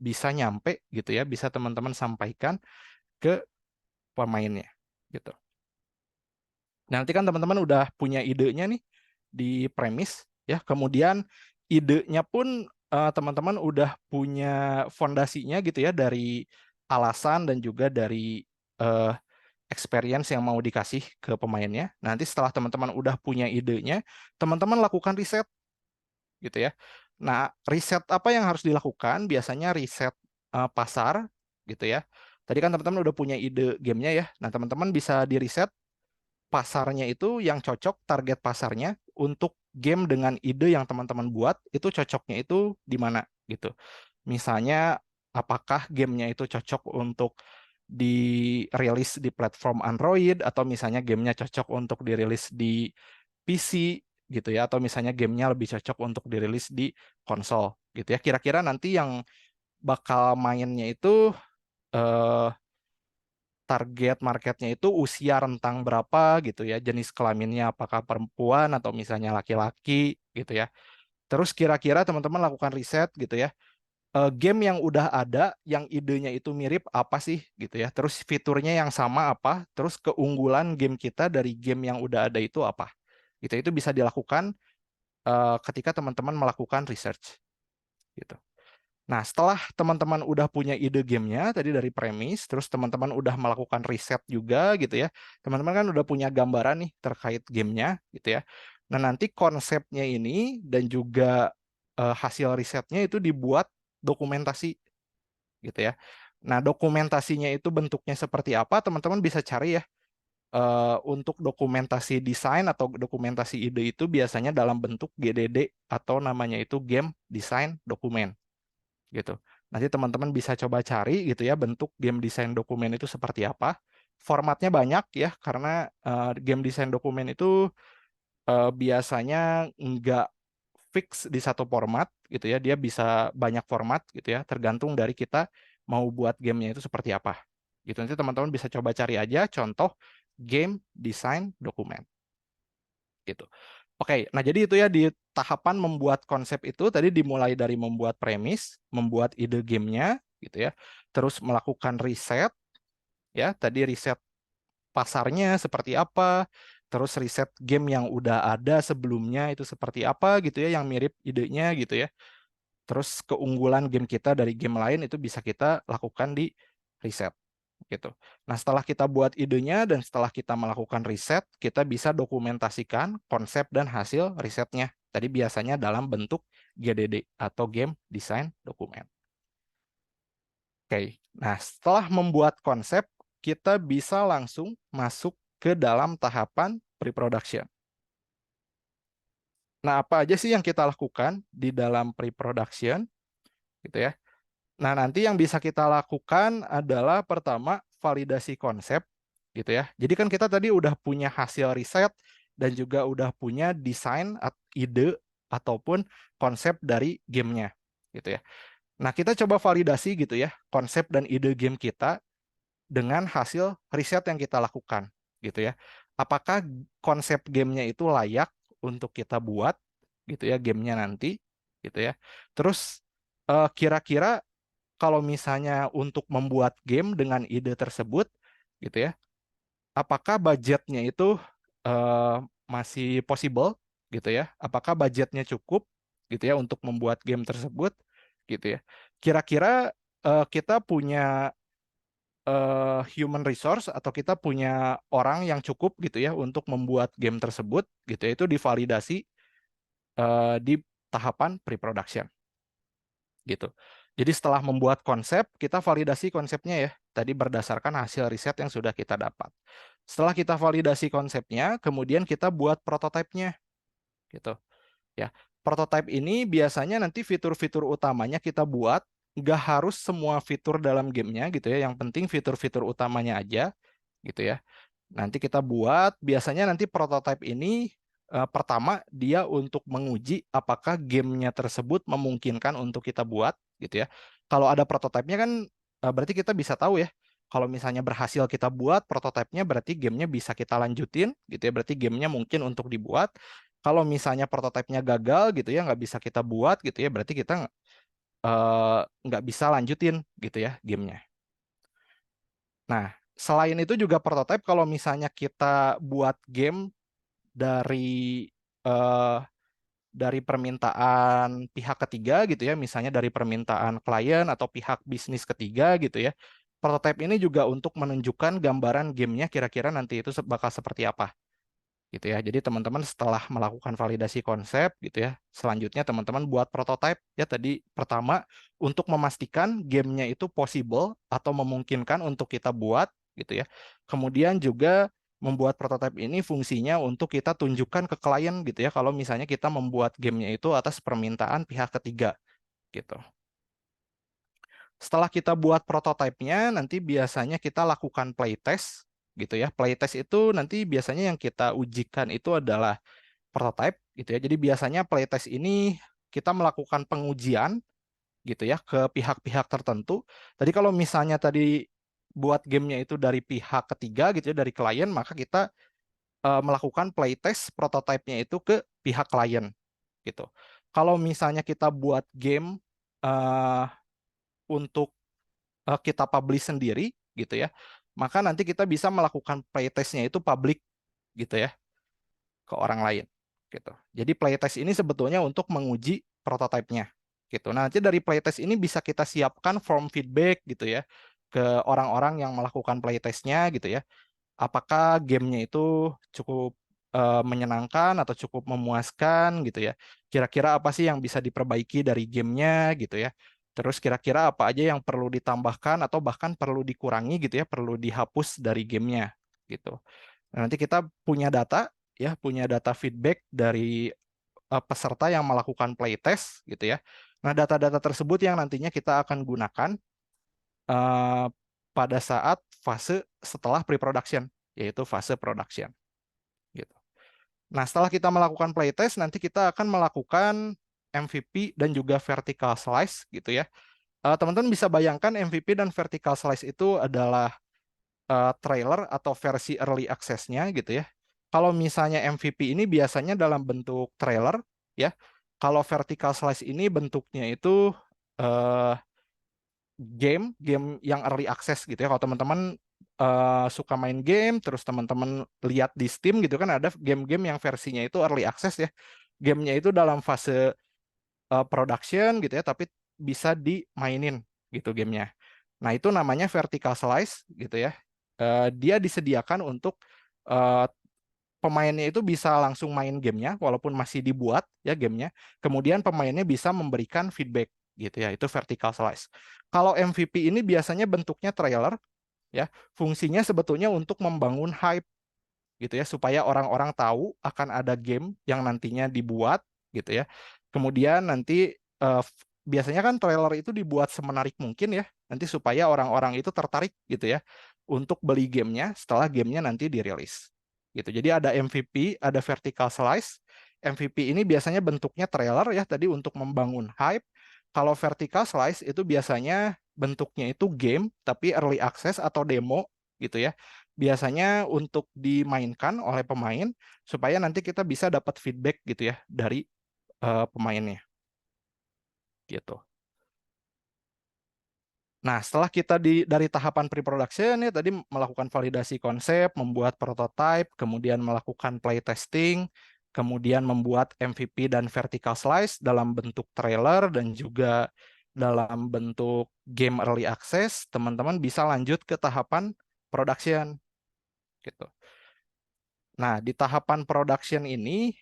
bisa nyampe gitu ya, bisa teman-teman sampaikan ke pemainnya gitu. Nanti kan teman-teman udah punya idenya nih di premis ya, kemudian idenya pun teman-teman udah punya fondasinya gitu ya, dari alasan dan juga dari eh, experience yang mau dikasih ke pemainnya. Nanti setelah teman-teman udah punya idenya, teman-teman lakukan riset gitu ya. Nah, riset apa yang harus dilakukan? Biasanya riset pasar gitu ya. Tadi kan teman-teman udah punya ide gamenya ya. Nah, teman-teman bisa di riset pasarnya itu yang cocok, target pasarnya untuk game dengan ide yang teman-teman buat, itu cocoknya itu di mana gitu. Misalnya, apakah gamenya itu cocok untuk dirilis di platform Android, atau misalnya gamenya cocok untuk dirilis di PC gitu ya, atau misalnya gamenya lebih cocok untuk dirilis di konsol gitu ya. Kira-kira nanti yang bakal mainnya itu eh, target marketnya itu usia rentang berapa gitu ya, jenis kelaminnya apakah perempuan atau misalnya laki-laki gitu ya. Terus kira-kira teman-teman lakukan riset gitu ya, game yang udah ada yang idenya itu mirip apa sih gitu ya, terus fiturnya yang sama apa, terus keunggulan game kita dari game yang udah ada itu apa gitu. Itu bisa dilakukan ketika teman-teman melakukan research gitu. Nah, setelah teman-teman udah punya ide gamenya tadi dari premis, terus teman-teman udah melakukan riset juga gitu ya, teman-teman kan udah punya gambaran nih terkait gamenya gitu ya. Nah, nanti konsepnya ini dan juga hasil risetnya itu dibuat dokumentasi gitu ya. Nah, dokumentasinya itu bentuknya seperti apa, teman-teman bisa cari ya. Untuk dokumentasi desain atau dokumentasi ide itu biasanya dalam bentuk GDD atau namanya itu Game Design Document gitu. Nanti teman-teman bisa coba cari gitu ya, bentuk game design dokumen itu seperti apa. Formatnya banyak ya, karena game design dokumen itu biasanya nggak fix di satu format gitu ya. Dia bisa banyak format gitu ya, tergantung dari kita mau buat gamenya itu seperti apa. Gitu. Nanti teman-teman bisa coba cari aja contoh game design dokumen gitu. Oke, nah jadi itu ya, di tahapan membuat konsep itu tadi dimulai dari membuat premis, membuat ide gamenya gitu ya, terus melakukan riset ya, tadi riset pasarnya seperti apa, terus riset game yang udah ada sebelumnya itu seperti apa gitu ya, yang mirip idenya gitu ya, terus keunggulan game kita dari game lain itu bisa kita lakukan di riset gitu. Nah, setelah kita buat idenya dan setelah kita melakukan riset, kita bisa dokumentasikan konsep dan hasil risetnya. Tadi biasanya dalam bentuk GDD atau Game Design Document. Oke, nah setelah membuat konsep, kita bisa langsung masuk ke dalam tahapan pre-production. Nah, apa aja sih yang kita lakukan di dalam pre-production? Gitu ya. Nah, nanti yang bisa kita lakukan adalah pertama validasi konsep gitu ya. Jadi kan kita tadi udah punya hasil riset dan juga udah punya desain ide ataupun konsep dari gamenya gitu ya. Nah, kita coba validasi gitu ya konsep dan ide game kita dengan hasil riset yang kita lakukan gitu ya. Apakah konsep gamenya itu layak untuk kita buat gitu ya gamenya nanti gitu ya. Terus kira-kira kalau misalnya untuk membuat game dengan ide tersebut gitu ya, apakah budgetnya itu eh, masih possible gitu ya? Apakah budgetnya cukup gitu ya untuk membuat game tersebut gitu ya? Kira-kira kita punya human resource atau kita punya orang yang cukup gitu ya untuk membuat game tersebut gitu ya, itu divalidasi di tahapan pre-production gitu. Jadi setelah membuat konsep, kita validasi konsepnya ya, tadi berdasarkan hasil riset yang sudah kita dapat. Setelah kita validasi konsepnya, kemudian kita buat prototipenya gitu. Ya. Prototype ini biasanya nanti fitur-fitur utamanya kita buat, nggak harus semua fitur dalam gamenya gitu ya. Yang penting fitur-fitur utamanya aja gitu ya. Nanti kita buat, biasanya nanti prototype ini pertama dia untuk menguji apakah gamenya tersebut memungkinkan untuk kita buat gitu ya. Kalau ada prototipenya kan berarti kita bisa tahu ya. Kalau misalnya berhasil kita buat prototipenya berarti gamenya bisa kita lanjutin gitu ya. Berarti gamenya mungkin untuk dibuat. Kalau misalnya prototipenya gagal gitu ya, nggak bisa kita buat gitu ya, berarti kita nggak bisa lanjutin gitu ya gamenya. Nah, selain itu juga prototype kalau misalnya kita buat game dari eh, dari permintaan pihak ketiga gitu ya, misalnya dari permintaan klien atau pihak bisnis ketiga gitu ya. Prototype ini juga untuk menunjukkan gambaran gamenya kira-kira nanti itu bakal seperti apa gitu ya. Jadi teman-teman setelah melakukan validasi konsep gitu ya, selanjutnya teman-teman buat prototype ya tadi pertama untuk memastikan gamenya itu possible atau memungkinkan untuk kita buat gitu ya. Kemudian juga membuat prototype ini fungsinya untuk kita tunjukkan ke klien gitu ya kalau misalnya kita membuat gamenya itu atas permintaan pihak ketiga gitu. Setelah kita buat prototipenya, nanti biasanya kita lakukan playtest gitu ya. Playtest itu nanti biasanya yang kita ujikan itu adalah prototype gitu ya. Jadi biasanya playtest ini kita melakukan pengujian gitu ya ke pihak-pihak tertentu. Tadi kalau misalnya tadi buat gamenya itu dari pihak ketiga gitu ya, dari klien, maka kita melakukan playtest prototipenya itu ke pihak klien gitu. Kalau misalnya kita buat game eh, untuk kita publish sendiri gitu ya, maka nanti kita bisa melakukan playtestnya itu public gitu ya ke orang lain gitu. Jadi playtest ini sebetulnya untuk menguji prototipenya gitu. Nah, nanti dari playtest ini bisa kita siapkan form feedback gitu ya ke orang-orang yang melakukan playtestnya gitu ya. Apakah gamenya itu cukup menyenangkan atau cukup memuaskan gitu ya. Kira-kira apa sih yang bisa diperbaiki dari gamenya gitu ya. Terus kira-kira apa aja yang perlu ditambahkan atau bahkan perlu dikurangi gitu ya, perlu dihapus dari gamenya gitu. Nah, nanti kita punya data ya, punya data feedback dari peserta yang melakukan playtest gitu ya. Nah, data-data tersebut yang nantinya kita akan gunakan eh, pada saat fase setelah pre-production, yaitu fase production gitu. Nah, setelah kita melakukan playtest, nanti kita akan melakukan MVP dan juga vertical slice gitu ya. Teman-teman bisa bayangkan MVP dan vertical slice itu adalah trailer atau versi early access-nya gitu ya. Kalau misalnya MVP ini biasanya dalam bentuk trailer ya. Kalau vertical slice ini bentuknya itu eh, game yang early access gitu ya. Kalau teman-teman suka main game, terus teman-teman lihat di Steam gitu kan ada game-game yang versinya itu early access ya. Gamenya itu dalam fase production gitu ya, tapi bisa dimainin gitu gamenya. Nah, itu namanya vertical slice gitu ya. Dia disediakan untuk eh, pemainnya itu bisa langsung main gamenya walaupun masih dibuat ya gamenya. Kemudian pemainnya bisa memberikan feedback gitu ya. Itu vertical slice. Kalau MVP ini biasanya bentuknya trailer ya. Fungsinya sebetulnya untuk membangun hype gitu ya supaya orang-orang tahu akan ada game yang nantinya dibuat gitu ya. Kemudian nanti biasanya kan trailer itu dibuat semenarik mungkin ya, nanti supaya orang-orang itu tertarik gitu ya untuk beli gamenya setelah gamenya nanti dirilis. Gitu. Jadi ada MVP, ada vertical slice. MVP ini biasanya bentuknya trailer ya tadi untuk membangun hype. Kalau vertical slice itu biasanya bentuknya itu game tapi early access atau demo gitu ya. Biasanya untuk dimainkan oleh pemain supaya nanti kita bisa dapat feedback gitu ya dari pemainnya gitu. Nah, setelah kita dari tahapan pre-production ya tadi melakukan validasi konsep, membuat prototype, kemudian melakukan playtesting, kemudian membuat MVP dan vertical slice dalam bentuk trailer dan juga dalam bentuk game early access, teman-teman bisa lanjut ke tahapan production gitu. Nah, di tahapan production ini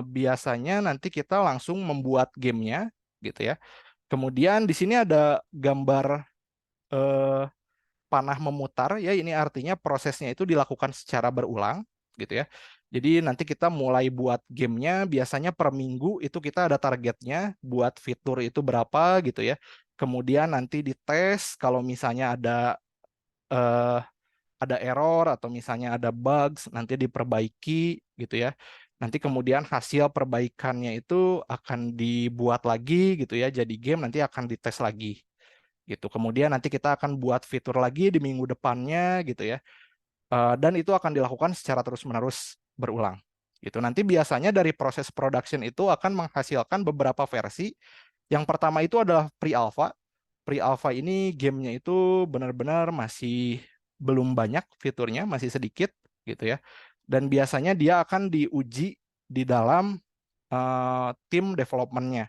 biasanya nanti kita langsung membuat gamenya gitu ya. Kemudian di sini ada gambar eh, panah memutar ya, ini artinya prosesnya itu dilakukan secara berulang gitu ya. Jadi nanti kita mulai buat gamenya, biasanya per minggu itu kita ada targetnya buat fitur itu berapa gitu ya. Kemudian nanti dites kalau misalnya eh, ada error atau misalnya ada bugs, nanti diperbaiki gitu ya. Nanti kemudian hasil perbaikannya itu akan dibuat lagi gitu ya, jadi game nanti akan dites lagi gitu. Kemudian nanti kita akan buat fitur lagi di minggu depannya gitu ya. Dan itu akan dilakukan secara terus-menerus berulang. Gitu. Nanti biasanya dari proses production itu akan menghasilkan beberapa versi. Yang pertama itu adalah pre-alpha. Pre-alpha ini gamenya itu benar-benar masih belum banyak fiturnya, masih sedikit gitu ya. Dan biasanya dia akan diuji di dalam tim development-nya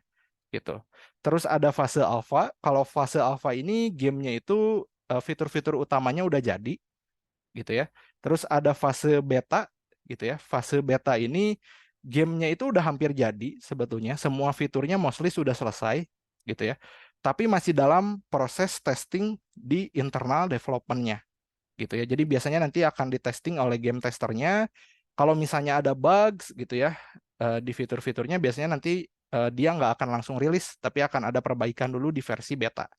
gitu. Terus ada fase alpha. Kalau fase alpha ini gamenya itu fitur-fitur utamanya udah jadi gitu ya. Terus ada fase beta gitu ya. Fase beta ini gamenya itu udah hampir jadi sebetulnya. Semua fiturnya mostly sudah selesai gitu ya. Tapi masih dalam proses testing di internal development-nya gitu ya. Jadi biasanya nanti akan ditesting oleh game testernya. Kalau misalnya ada bugs gitu ya di fitur-fiturnya biasanya nanti dia nggak akan langsung rilis, tapi akan ada perbaikan dulu di versi beta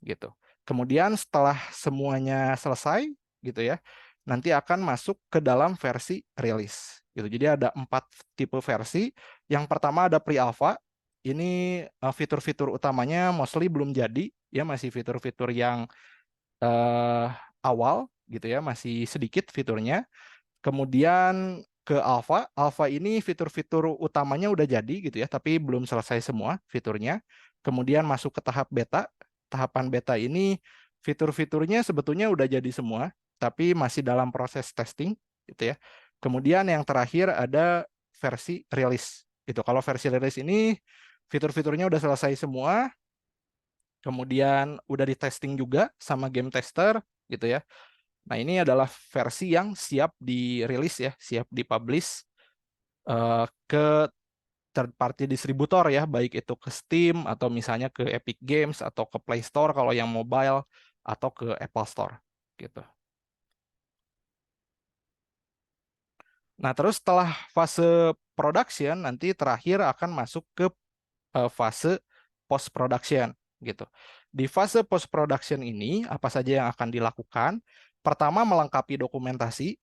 gitu. Kemudian setelah semuanya selesai gitu ya, nanti akan masuk ke dalam versi rilis gitu. Jadi ada 4 tipe versi. Yang pertama ada pre-alpha. Ini fitur-fitur utamanya mostly belum jadi ya, masih fitur-fitur yang eh, awal gitu ya, masih sedikit fiturnya. Kemudian ke alpha. Alpha ini fitur-fitur utamanya udah jadi gitu ya, tapi belum selesai semua fiturnya. Kemudian masuk ke tahap beta. Tahapan beta ini fitur-fiturnya sebetulnya udah jadi semua, tapi masih dalam proses testing gitu ya. Kemudian yang terakhir ada versi rilis. Itu kalau versi rilis ini fitur-fiturnya udah selesai semua, kemudian udah di testing juga sama game tester gitu ya. Nah, ini adalah versi yang siap dirilis ya, siap dipublish ke third party distributor ya, baik itu ke Steam atau misalnya ke Epic Games atau ke Play Store kalau yang mobile atau ke Apple Store gitu. Nah, terus setelah fase production nanti terakhir akan masuk ke fase post production gitu. Di fase post production ini apa saja yang akan dilakukan? Pertama melengkapi dokumentasi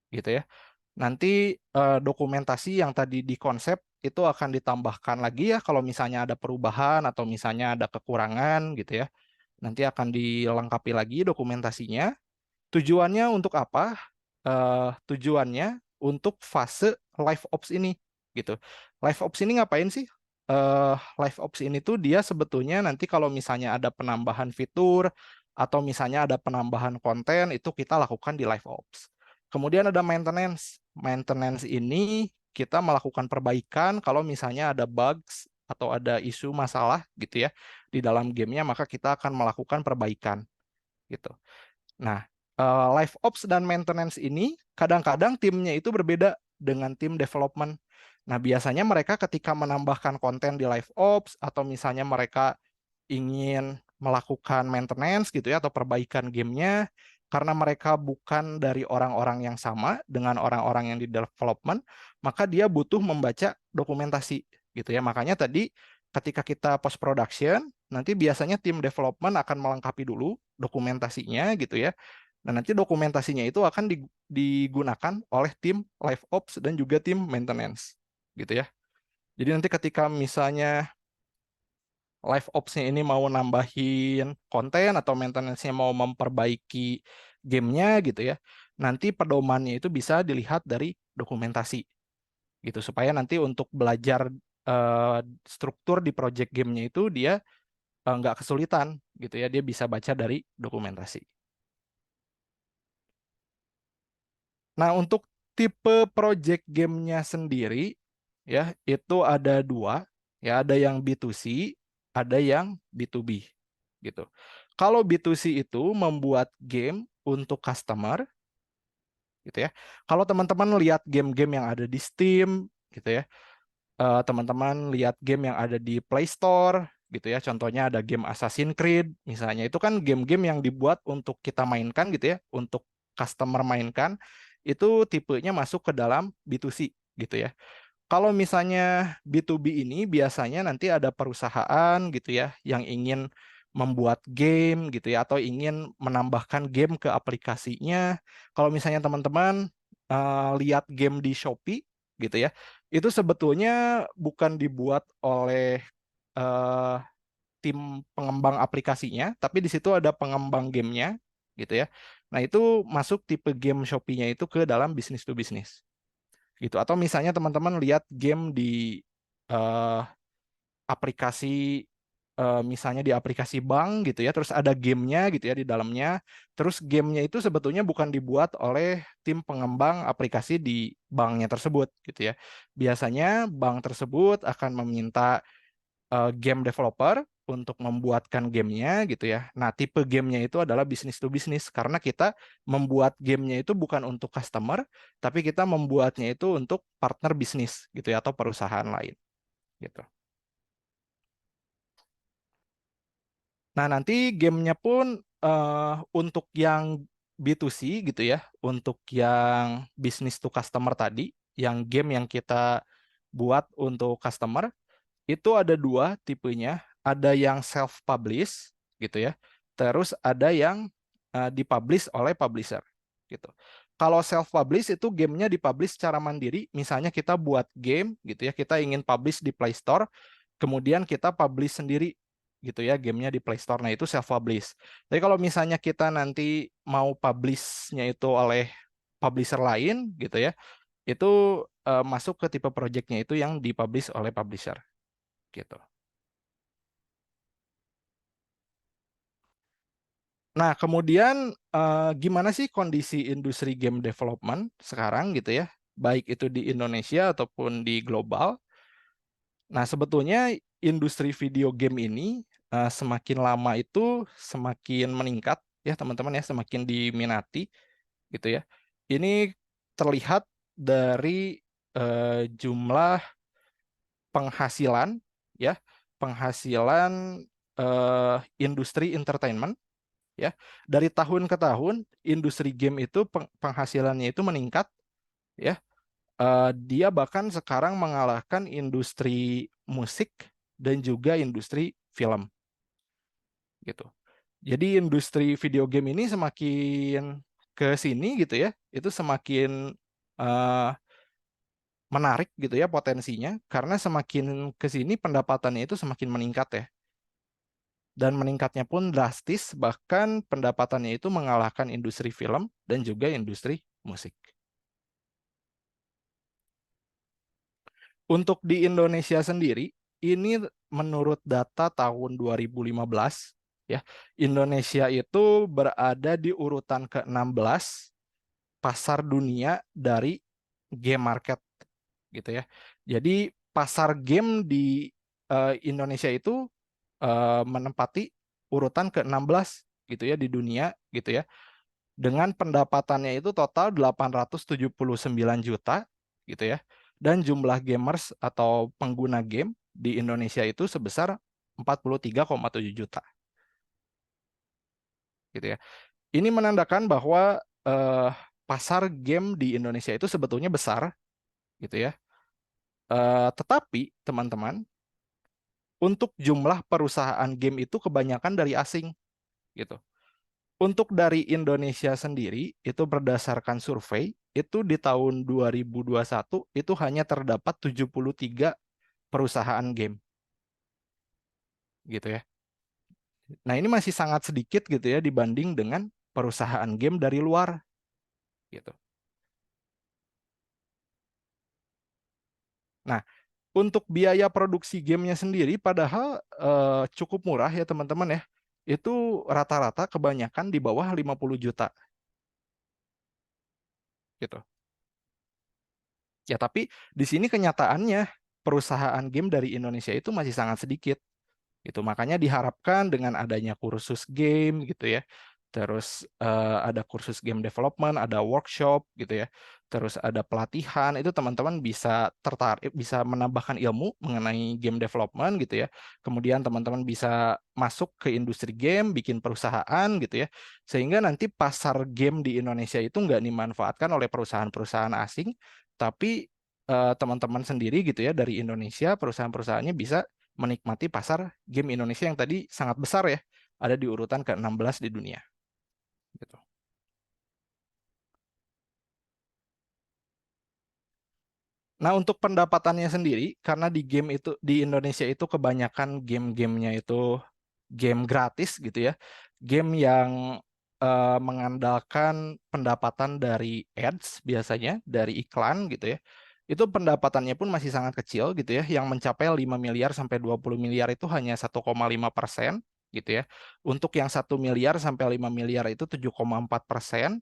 gitu ya. Nanti dokumentasi yang tadi dikonsep itu akan ditambahkan lagi ya kalau misalnya ada perubahan atau misalnya ada kekurangan gitu ya. Nanti akan dilengkapi lagi dokumentasinya. Tujuannya untuk apa? Tujuannya untuk fase live ops ini gitu. Live ops ini ngapain sih? Live ops ini tuh dia sebetulnya nanti kalau misalnya ada penambahan fitur atau misalnya ada penambahan konten itu kita lakukan di live ops. Kemudian ada maintenance. Maintenance ini kita melakukan perbaikan kalau misalnya ada bugs atau ada isu masalah gitu ya di dalam gamenya, maka kita akan melakukan perbaikan gitu. Nah, live ops dan maintenance ini kadang-kadang timnya itu berbeda dengan tim development. Nah, biasanya mereka ketika menambahkan konten di live ops atau misalnya mereka ingin melakukan maintenance gitu ya atau perbaikan gamenya, karena mereka bukan dari orang-orang yang sama dengan orang-orang yang di development, maka dia butuh membaca dokumentasi gitu ya. Makanya tadi ketika kita post production, nanti biasanya tim development akan melengkapi dulu dokumentasinya gitu ya. Dan nanti dokumentasinya itu akan digunakan oleh tim live ops dan juga tim maintenance gitu ya. Jadi nanti ketika misalnya live ops-nya ini mau nambahin konten atau maintenance-nya mau memperbaiki gamenya gitu ya, nanti pedomannya itu bisa dilihat dari dokumentasi gitu supaya nanti untuk belajar eh, struktur di project gamenya itu dia nggak kesulitan gitu ya, dia bisa baca dari dokumentasi. Nah, untuk tipe project gamenya sendiri ya itu ada dua ya, ada yang B2C, ada yang B2B gitu. Kalau B2C itu membuat game untuk customer gitu ya. Kalau teman-teman lihat game-game yang ada di Steam gitu ya, teman-teman lihat game yang ada di Play Store gitu ya. Contohnya ada game Assassin's Creed misalnya. Itu kan game-game yang dibuat untuk kita mainkan gitu ya, untuk customer mainkan. itu tipenya masuk ke dalam B2C gitu ya. Kalau misalnya B2B ini biasanya nanti ada perusahaan gitu ya yang ingin membuat game gitu ya atau ingin menambahkan game ke aplikasinya. Kalau misalnya teman-teman lihat game di Shopee gitu ya, itu sebetulnya bukan dibuat oleh eh, tim pengembang aplikasinya, tapi di situ ada pengembang gamenya gitu ya. Nah, itu masuk tipe game Shopee-nya itu ke dalam bisnis to bisnis gitu. Atau misalnya teman-teman lihat game di eh, aplikasi misalnya di aplikasi bank gitu ya, terus ada gamenya gitu ya di dalamnya. Terus gamenya itu sebetulnya bukan dibuat oleh tim pengembang aplikasi di banknya tersebut gitu ya. Biasanya bank tersebut akan meminta game developer untuk membuatkan gamenya gitu ya. Nah, tipe gamenya itu adalah business to business karena kita membuat gamenya itu bukan untuk customer, tapi kita membuatnya itu untuk partner bisnis gitu ya atau perusahaan lain gitu. Nah, nanti gamenya pun untuk yang B2C gitu ya, untuk yang business to customer tadi, yang game yang kita buat untuk customer, itu ada dua tipenya, ada yang self-publish gitu ya, terus ada yang dipublish oleh publisher gitu. Kalau self-publish itu gamenya dipublish secara mandiri, misalnya kita buat game gitu ya, kita ingin publish di Play Store, kemudian kita publish sendiri gitu ya gamenya di Play Store. Nah, itu self-publish. Tapi kalau misalnya kita nanti mau publish-nya itu oleh publisher lain gitu ya, itu masuk ke tipe project-nya itu yang dipublish oleh publisher gitu. Nah, kemudian gimana sih kondisi industri game development sekarang gitu ya, baik itu di Indonesia ataupun di global. Nah, sebetulnya industri video game ini semakin lama itu semakin meningkat ya teman-teman ya, semakin diminati gitu ya. Ini terlihat dari jumlah penghasilan ya, penghasilan industri entertainment ya. Dari tahun ke tahun industri game itu penghasilannya itu meningkat ya. Dia bahkan sekarang mengalahkan industri musik dan juga industri film gitu. Jadi industri video game ini semakin ke sini gitu ya, itu semakin eh, menarik gitu ya potensinya karena semakin ke sini pendapatannya itu semakin meningkat ya. Dan meningkatnya pun drastis, bahkan pendapatannya itu mengalahkan industri film dan juga industri musik. Untuk di Indonesia sendiri, ini menurut data tahun 2015, ya, Indonesia itu berada di urutan ke-16 pasar dunia dari game market, gitu ya. Jadi pasar game di Indonesia itu menempati urutan ke-16 gitu ya di dunia, gitu ya. Dengan pendapatannya itu total 879 juta gitu ya. Dan jumlah gamers atau pengguna game di Indonesia itu sebesar 43,7 juta gitu ya. Ini menandakan bahwa pasar game di Indonesia itu sebetulnya besar gitu ya. Tetapi teman-teman, untuk jumlah perusahaan game itu kebanyakan dari asing gitu. Untuk dari Indonesia sendiri, itu berdasarkan survei, itu di tahun 2021 itu hanya terdapat 73 perusahaan game, gitu ya. Nah, ini masih sangat sedikit gitu ya dibanding dengan perusahaan game dari luar, gitu. Nah, untuk biaya produksi gamenya sendiri, padahal cukup murah ya teman-teman ya. Itu rata-rata kebanyakan di bawah 50 juta, gitu. Ya, tapi di sini kenyataannya perusahaan game dari Indonesia itu masih sangat sedikit. Gitu. Makanya diharapkan dengan adanya kursus game gitu ya. terus ada kursus game development, ada workshop gitu ya, terus ada pelatihan. Itu teman-teman bisa tertarik, bisa menambahkan ilmu mengenai game development gitu ya. Kemudian teman-teman bisa masuk ke industri game, bikin perusahaan gitu ya, sehingga nanti pasar game di Indonesia itu nggak dimanfaatkan oleh perusahaan-perusahaan asing, tapi teman-teman sendiri gitu ya dari Indonesia, perusahaan-perusahaannya bisa menikmati pasar game Indonesia yang tadi sangat besar ya, ada di urutan ke-16 di dunia. Gitu. Nah, untuk pendapatannya sendiri, karena di game itu di Indonesia itu kebanyakan game-gamenya itu game gratis gitu ya, game yang mengandalkan pendapatan dari ads biasanya dari iklan gitu ya. Itu pendapatannya pun masih sangat kecil gitu ya, yang mencapai 5 miliar sampai 20 miliar itu hanya 1,5% gitu ya. Untuk yang 1 miliar sampai 5 miliar itu 7,4%.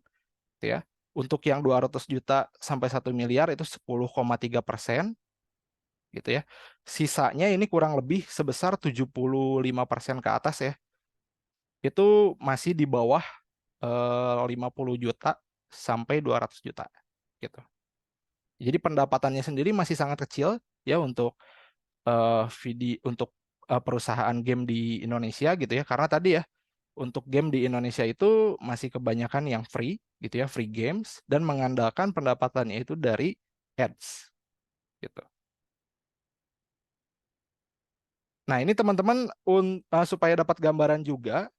Gitu ya. Untuk yang 200 juta sampai 1 miliar itu 10,3% gitu ya. Sisanya ini kurang lebih sebesar 75% ke atas ya. Itu masih di bawah 50 juta sampai 200 juta gitu. Jadi pendapatannya sendiri masih sangat kecil ya untuk video untuk perusahaan game di Indonesia gitu ya. Karena tadi ya untuk game di Indonesia itu masih kebanyakan yang free gitu ya, free games dan mengandalkan pendapatannya itu dari ads gitu. Nah, ini teman-teman supaya dapat gambaran juga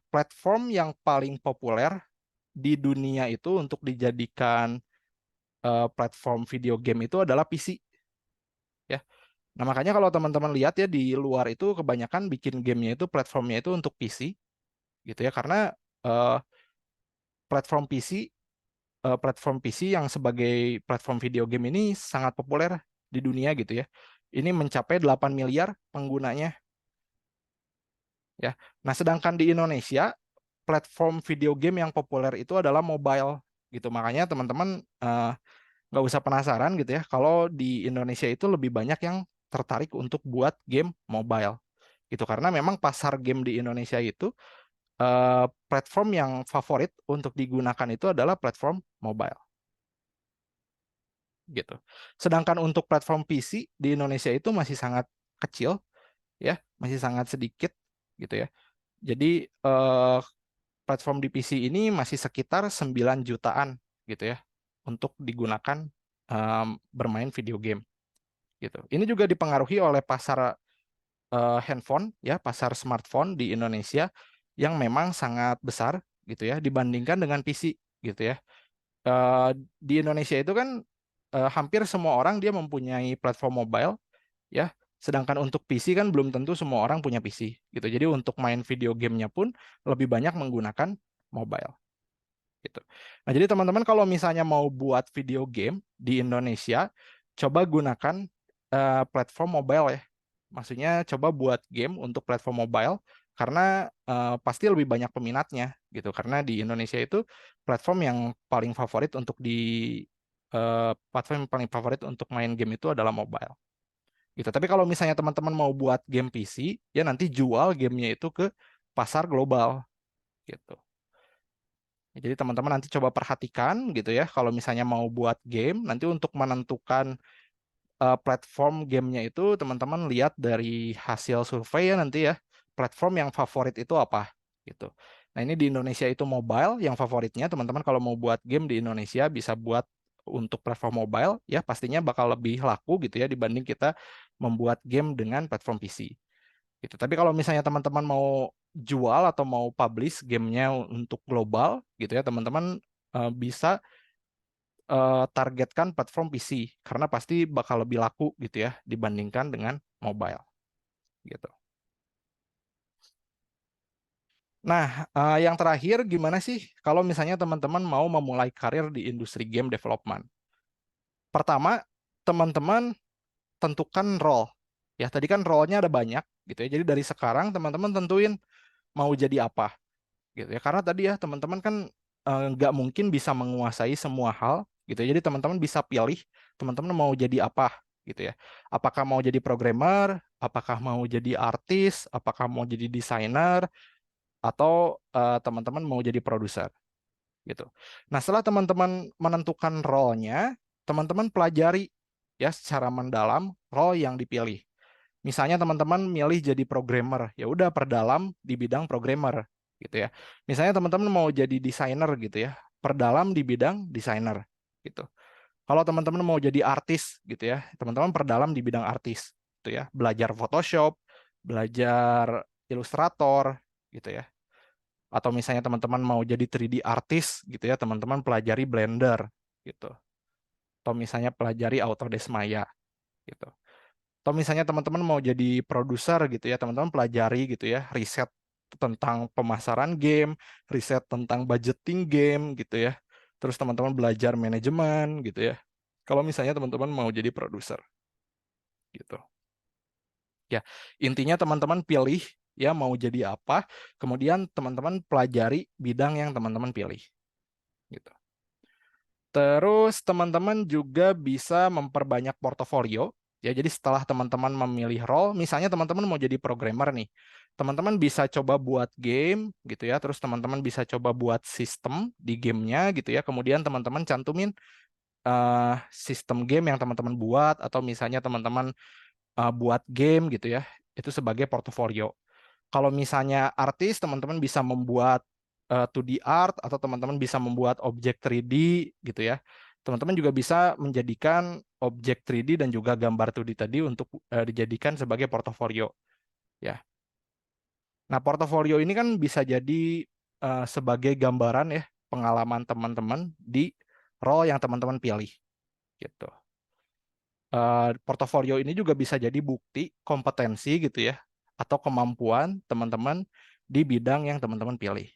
platform yang paling populer di dunia itu untuk dijadikan platform video game itu adalah PC ya. Nah, makanya kalau teman-teman lihat ya di luar itu kebanyakan bikin gamenya itu platformnya itu untuk PC gitu ya, karena eh, platform PC platform PC yang sebagai platform video game ini sangat populer di dunia gitu ya. Ini mencapai 8 miliar penggunanya ya. Nah, sedangkan di Indonesia platform video game yang populer itu adalah mobile gitu. Makanya teman-teman nggak usah penasaran gitu ya kalau di Indonesia itu lebih banyak yang tertarik untuk buat game mobile gitu, karena memang pasar game di Indonesia itu platform yang favorit untuk digunakan itu adalah platform mobile gitu. Sedangkan untuk platform PC di Indonesia itu masih sangat kecil ya, masih sangat sedikit gitu ya. Jadi platform di PC ini masih sekitar 9 jutaan gitu ya untuk digunakan bermain video game gitu. Ini juga dipengaruhi oleh pasar handphone ya, pasar smartphone di Indonesia yang memang sangat besar gitu ya dibandingkan dengan PC gitu ya. Di Indonesia itu kan hampir semua orang dia mempunyai platform mobile ya. Sedangkan untuk PC kan belum tentu semua orang punya PC gitu. Jadi untuk main video gamenya pun lebih banyak menggunakan mobile gitu. Nah, jadi teman-teman kalau misalnya mau buat video game di Indonesia, coba gunakan platform mobile ya. Maksudnya coba buat game untuk platform mobile karena pasti lebih banyak peminatnya gitu. Karena di Indonesia itu platform yang paling favorit untuk platform yang paling favorit untuk main game itu adalah mobile gitu. Tapi kalau misalnya teman-teman mau buat game PC, ya nanti jual gamenya itu ke pasar global gitu. Jadi teman-teman nanti coba perhatikan gitu ya, kalau misalnya mau buat game, nanti untuk menentukan platform gamenya itu teman-teman lihat dari hasil survei ya nanti ya, platform yang favorit itu apa gitu. Nah, ini di Indonesia itu mobile yang favoritnya, teman-teman kalau mau buat game di Indonesia bisa buat untuk platform mobile ya, pastinya bakal lebih laku gitu ya dibanding kita membuat game dengan platform PC gitu. Tapi kalau misalnya teman-teman mau jual atau mau publish gamenya untuk global gitu ya, teman-teman bisa targetkan platform PC karena pasti bakal lebih laku gitu ya dibandingkan dengan mobile gitu. Nah, yang terakhir gimana sih kalau misalnya teman-teman mau memulai karir di industri game development? Pertama, teman-teman tentukan role. Ya, tadi kan role-nya ada banyak gitu ya. Jadi dari sekarang teman-teman tentuin mau jadi apa gitu ya. Karena tadi ya teman-teman kan nggak mungkin bisa menguasai semua hal gitu ya. Jadi teman-teman bisa pilih teman-teman mau jadi apa gitu ya. Apakah mau jadi programmer, apakah mau jadi artis, apakah mau jadi desainer, atau teman-teman mau jadi produser gitu. Nah, setelah teman-teman menentukan role-nya, teman-teman pelajari ya secara mendalam role yang dipilih. Misalnya teman-teman milih jadi programmer, ya udah perdalam di bidang programmer gitu ya. Misalnya teman-teman mau jadi desainer gitu ya, perdalam di bidang desainer gitu. Kalau teman-teman mau jadi artis gitu ya, teman-teman perdalam di bidang artis gitu ya. Belajar Photoshop, belajar Illustrator gitu ya. Atau misalnya teman-teman mau jadi 3D artis gitu ya, teman-teman pelajari Blender gitu. Atau misalnya pelajari Autodesk Maya gitu. Atau misalnya teman-teman mau jadi produser gitu ya, teman-teman pelajari gitu ya, riset tentang pemasaran game, riset tentang budgeting game gitu ya. Terus teman-teman belajar manajemen gitu ya. Kalau misalnya teman-teman mau jadi produser gitu. Ya, intinya teman-teman pilih ya mau jadi apa, kemudian teman-teman pelajari bidang yang teman-teman pilih gitu. Terus teman-teman juga bisa memperbanyak portofolio. Ya, jadi setelah teman-teman memilih role, misalnya teman-teman mau jadi programmer nih, teman-teman bisa coba buat game gitu ya, terus teman-teman bisa coba buat sistem di gamenya gitu ya, kemudian teman-teman cantumin sistem game yang teman-teman buat, atau misalnya teman-teman buat game gitu ya, itu sebagai portofolio. Kalau misalnya artis, teman-teman bisa membuat 2D art, atau teman-teman bisa membuat objek 3D gitu ya. Teman-teman juga bisa menjadikan objek 3D dan juga gambar 2D tadi untuk dijadikan sebagai portofolio ya. Nah, portofolio ini kan bisa jadi sebagai gambaran ya pengalaman teman-teman di role yang teman-teman pilih gitu. Portofolio ini juga bisa jadi bukti kompetensi gitu ya, atau kemampuan teman-teman di bidang yang teman-teman pilih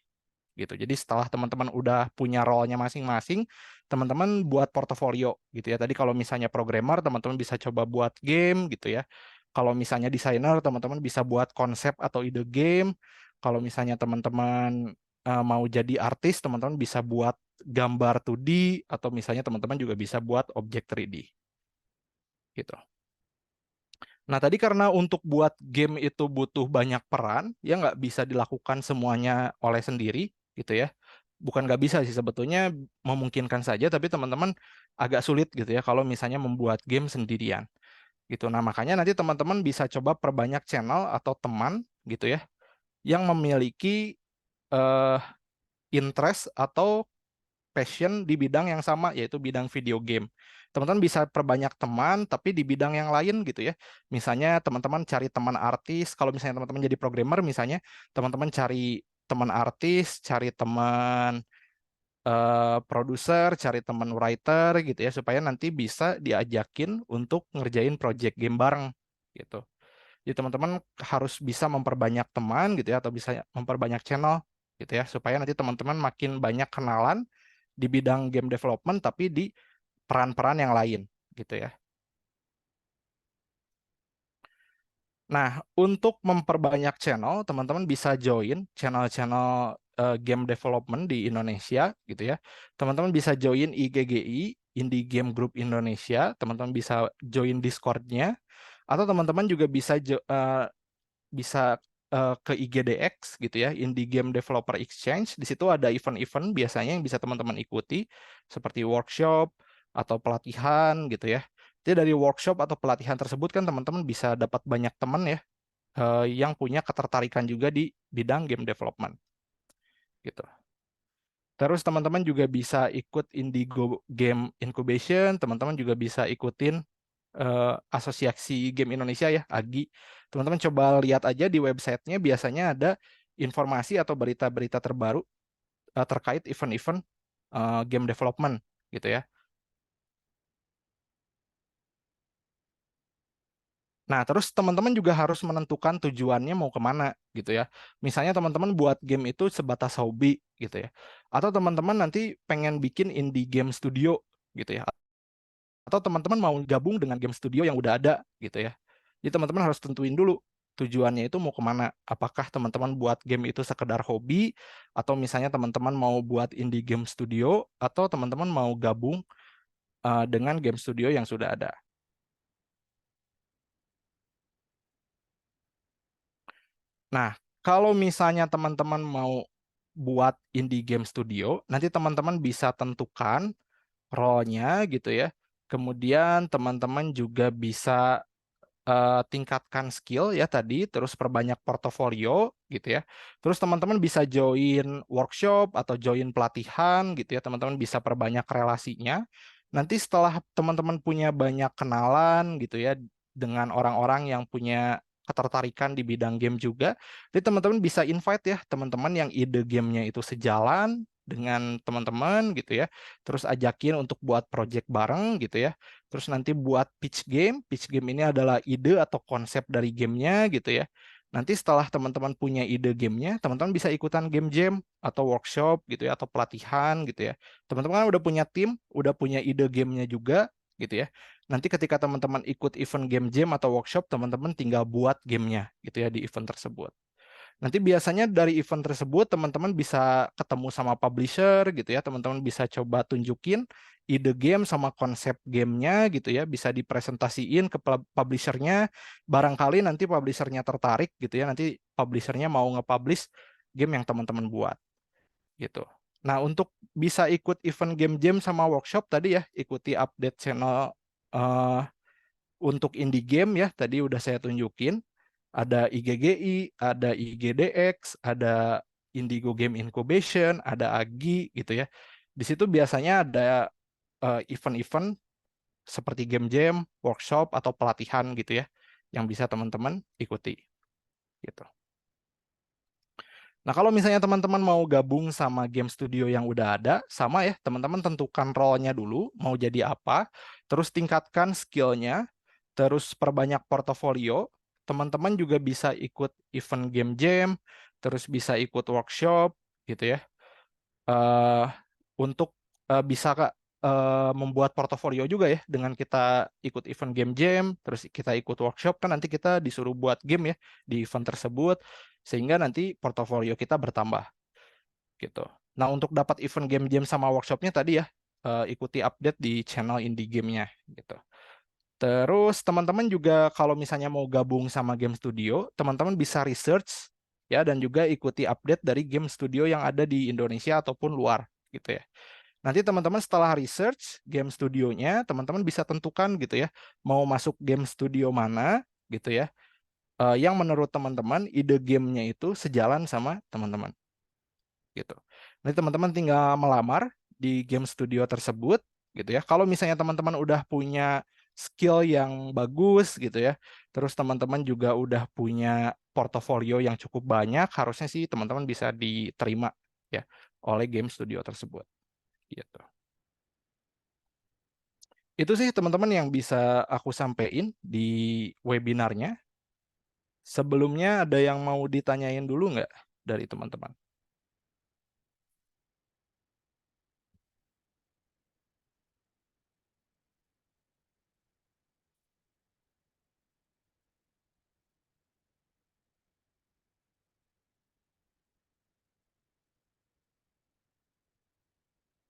gitu. Jadi setelah teman-teman udah punya role-nya masing-masing, teman-teman buat portofolio gitu ya. Tadi kalau misalnya programmer, teman-teman bisa coba buat game gitu ya. Kalau misalnya desainer, teman-teman bisa buat konsep atau ide game. Kalau misalnya teman-teman mau jadi artis, teman-teman bisa buat gambar 2D, atau misalnya teman-teman juga bisa buat objek 3D gitu. Nah, tadi karena untuk buat game itu butuh banyak peran, ya nggak bisa dilakukan semuanya oleh sendiri, gitu ya. Bukan nggak bisa sih, sebetulnya memungkinkan saja, tapi teman-teman agak sulit gitu ya kalau misalnya membuat game sendirian. Gitu. Nah, makanya nanti teman-teman bisa coba perbanyak channel atau teman gitu ya, yang memiliki eh, interest atau passion di bidang yang sama, yaitu bidang video game. Teman-teman bisa perbanyak teman, tapi di bidang yang lain gitu ya. Misalnya teman-teman cari teman artis, kalau misalnya teman-teman jadi programmer, misalnya teman-teman cari teman artis, cari teman produser, cari teman writer gitu ya, supaya nanti bisa diajakin untuk ngerjain project game bareng gitu. Jadi teman-teman harus bisa memperbanyak teman gitu ya, atau bisa memperbanyak channel gitu ya, supaya nanti teman-teman makin banyak kenalan di bidang game development, tapi di peran-peran yang lain gitu ya. Nah, untuk memperbanyak channel, teman-teman bisa join channel-channel game development di Indonesia gitu ya. Teman-teman bisa join IGGI, Indie Game Group Indonesia. Teman-teman bisa join Discord-nya, atau teman-teman juga bisa ke IGDX gitu ya, Indie Game Developer Exchange. Di situ ada event-event biasanya yang bisa teman-teman ikuti, seperti workshop atau pelatihan gitu ya. Jadi dari workshop atau pelatihan tersebut kan teman-teman bisa dapat banyak teman ya, yang punya ketertarikan juga di bidang game development gitu. Terus teman-teman juga bisa ikut Indigo Game Incubation, teman-teman juga bisa ikutin Asosiasi Game Indonesia ya, AGI. Teman-teman coba lihat aja di websitenya, biasanya ada informasi atau berita-berita terbaru terkait event-event game development gitu ya. Nah, terus teman-teman juga harus menentukan tujuannya mau kemana gitu ya. Misalnya teman-teman buat game itu sebatas hobi gitu ya. Atau teman-teman nanti pengen bikin indie game studio gitu ya. Atau teman-teman mau gabung dengan game studio yang udah ada gitu ya. Jadi teman-teman harus tentuin dulu tujuannya itu mau kemana. Apakah teman-teman buat game itu sekedar hobi, atau misalnya teman-teman mau buat indie game studio, atau teman-teman mau gabung dengan game studio yang sudah ada. Nah, Kalau misalnya teman-teman mau buat indie game studio, nanti teman-teman bisa tentukan role-nya gitu ya. Kemudian teman-teman juga bisa tingkatkan skill ya tadi, terus perbanyak portofolio gitu ya. Terus teman-teman bisa join workshop atau join pelatihan gitu ya. Teman-teman bisa perbanyak relasinya. Nanti setelah teman-teman punya banyak kenalan gitu ya dengan orang-orang yang punya ketertarikan di bidang game juga, jadi teman-teman bisa invite ya teman-teman yang ide gamenya itu sejalan dengan teman-teman gitu ya. Terus ajakin untuk buat project bareng gitu ya. Terus nanti buat pitch game. Pitch game ini adalah ide atau konsep dari gamenya gitu ya. Nanti setelah teman-teman punya ide gamenya, teman-teman bisa ikutan game jam atau workshop gitu ya, atau pelatihan gitu ya. Teman-teman kan udah punya tim, udah punya ide gamenya juga gitu ya. Nanti ketika teman-teman ikut event game jam atau workshop, teman-teman tinggal buat gamenya gitu ya di event tersebut. Nanti biasanya dari event tersebut teman-teman bisa ketemu sama publisher gitu ya, teman-teman bisa coba tunjukin ide game sama konsep gamenya gitu ya, bisa dipresentasiin ke publishernya, barangkali nanti publishernya tertarik gitu ya, nanti publishernya mau nge-publish game yang teman-teman buat gitu. Nah, untuk bisa ikut event game jam sama workshop tadi ya, ikuti update channel eh, untuk indie game ya, tadi udah saya tunjukin. Ada IGGI, ada IGDX, ada Indigo Game Incubation, ada AGI gitu ya. Di situ biasanya ada event-event seperti game jam, workshop atau pelatihan gitu ya yang bisa teman-teman ikuti gitu. Nah, kalau misalnya teman-teman mau gabung sama game studio yang udah ada, sama ya, teman-teman tentukan role-nya dulu, mau jadi apa, terus tingkatkan skill-nya, terus perbanyak portofolio, teman-teman juga bisa ikut event game jam, terus bisa ikut workshop, gitu ya, eh untuk bisa Kak, membuat portofolio juga ya, dengan kita ikut event game jam, terus kita ikut workshop, kan nanti kita disuruh buat game ya di event tersebut, sehingga nanti portofolio kita bertambah gitu. Nah, untuk dapat event game jam sama workshopnya tadi ya, ikuti update di channel indie gamenya gitu. Terus teman-teman juga kalau misalnya mau gabung sama game studio, teman-teman bisa research ya dan juga ikuti update dari game studio yang ada di Indonesia ataupun luar gitu ya. Nanti teman-teman setelah research game studionya, teman-teman bisa tentukan gitu ya, mau masuk game studio mana gitu ya, yang menurut teman-teman ide gamenya itu sejalan sama teman-teman gitu. Nanti teman-teman tinggal melamar di game studio tersebut gitu ya. Kalau misalnya teman-teman udah punya skill yang bagus gitu ya, terus teman-teman juga udah punya portofolio yang cukup banyak, harusnya sih teman-teman bisa diterima ya oleh game studio tersebut gitu. Itu sih teman-teman yang bisa aku sampaikan di webinarnya. Sebelumnya ada yang mau ditanyain dulu nggak dari teman-teman?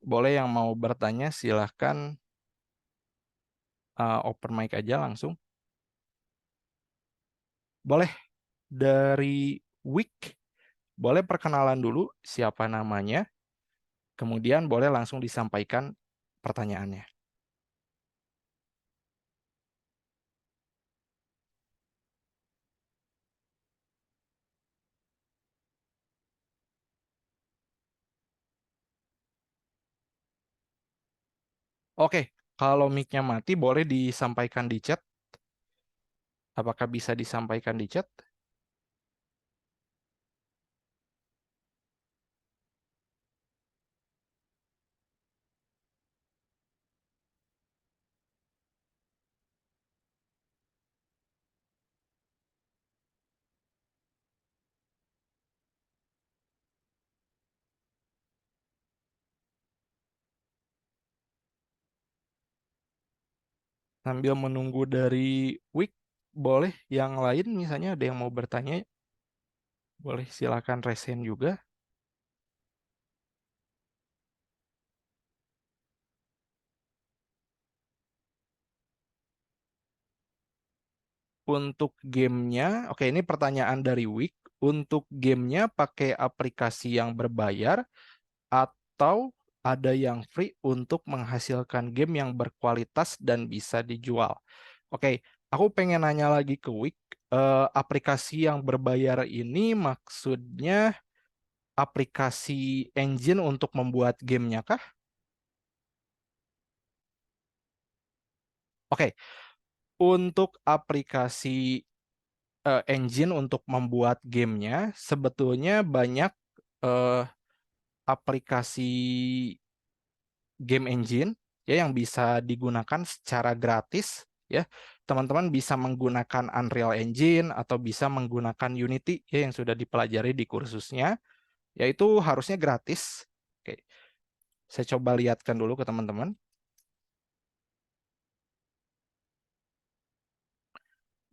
Boleh yang mau bertanya silahkan open mic aja langsung. Boleh dari Week, boleh perkenalan dulu siapa namanya, kemudian boleh langsung disampaikan pertanyaannya. Oke, kalau mic-nya mati boleh disampaikan di chat. Apakah bisa disampaikan di chat? Sambil menunggu dari Week, boleh yang lain misalnya ada yang mau bertanya, boleh silakan resen juga. Untuk gamenya, oke ini pertanyaan dari Week. untuk gamenya pakai aplikasi yang berbayar atau ada yang free untuk menghasilkan game yang berkualitas dan bisa dijual. Oke, aku pengen nanya lagi ke Wik, aplikasi yang berbayar ini maksudnya aplikasi engine untuk membuat gamenya kah? Oke, untuk aplikasi engine untuk membuat gamenya, sebetulnya banyak eh, aplikasi game engine ya yang bisa digunakan secara gratis ya. Teman-teman bisa menggunakan Unreal Engine atau bisa menggunakan Unity ya yang sudah dipelajari di kursusnya, yaitu harusnya gratis. Oke, saya coba lihatkan dulu ke teman-teman.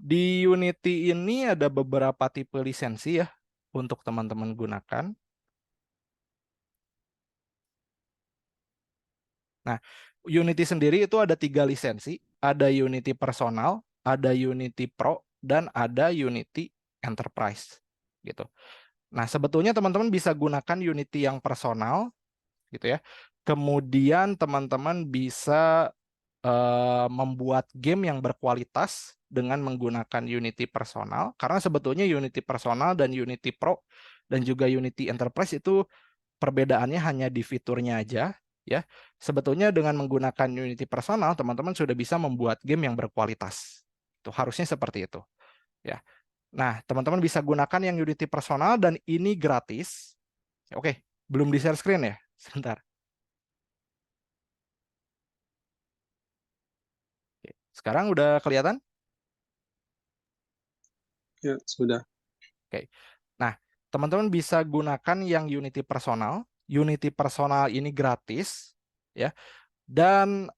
Di Unity ini ada beberapa tipe lisensi ya untuk teman-teman gunakan. Nah, Unity sendiri itu ada 3 lisensi. Ada Unity Personal, ada Unity Pro, dan ada Unity Enterprise. Gitu. Nah, sebetulnya teman-teman bisa gunakan Unity yang personal, gitu ya. Kemudian teman-teman bisa membuat game yang berkualitas dengan menggunakan Unity Personal. Karena sebetulnya Unity Personal dan Unity Pro dan juga Unity Enterprise itu perbedaannya hanya di fiturnya aja ya. Sebetulnya dengan menggunakan Unity Personal teman-teman sudah bisa membuat game yang berkualitas. Itu harusnya seperti itu ya. Nah, teman-teman bisa gunakan yang Unity Personal dan ini gratis. Oke, belum di share screen ya? Sebentar. Oke, sekarang udah kelihatan? Ya, sudah. Oke. Nah, teman-teman bisa gunakan yang Unity Personal. Unity Personal ini gratis ya. Dan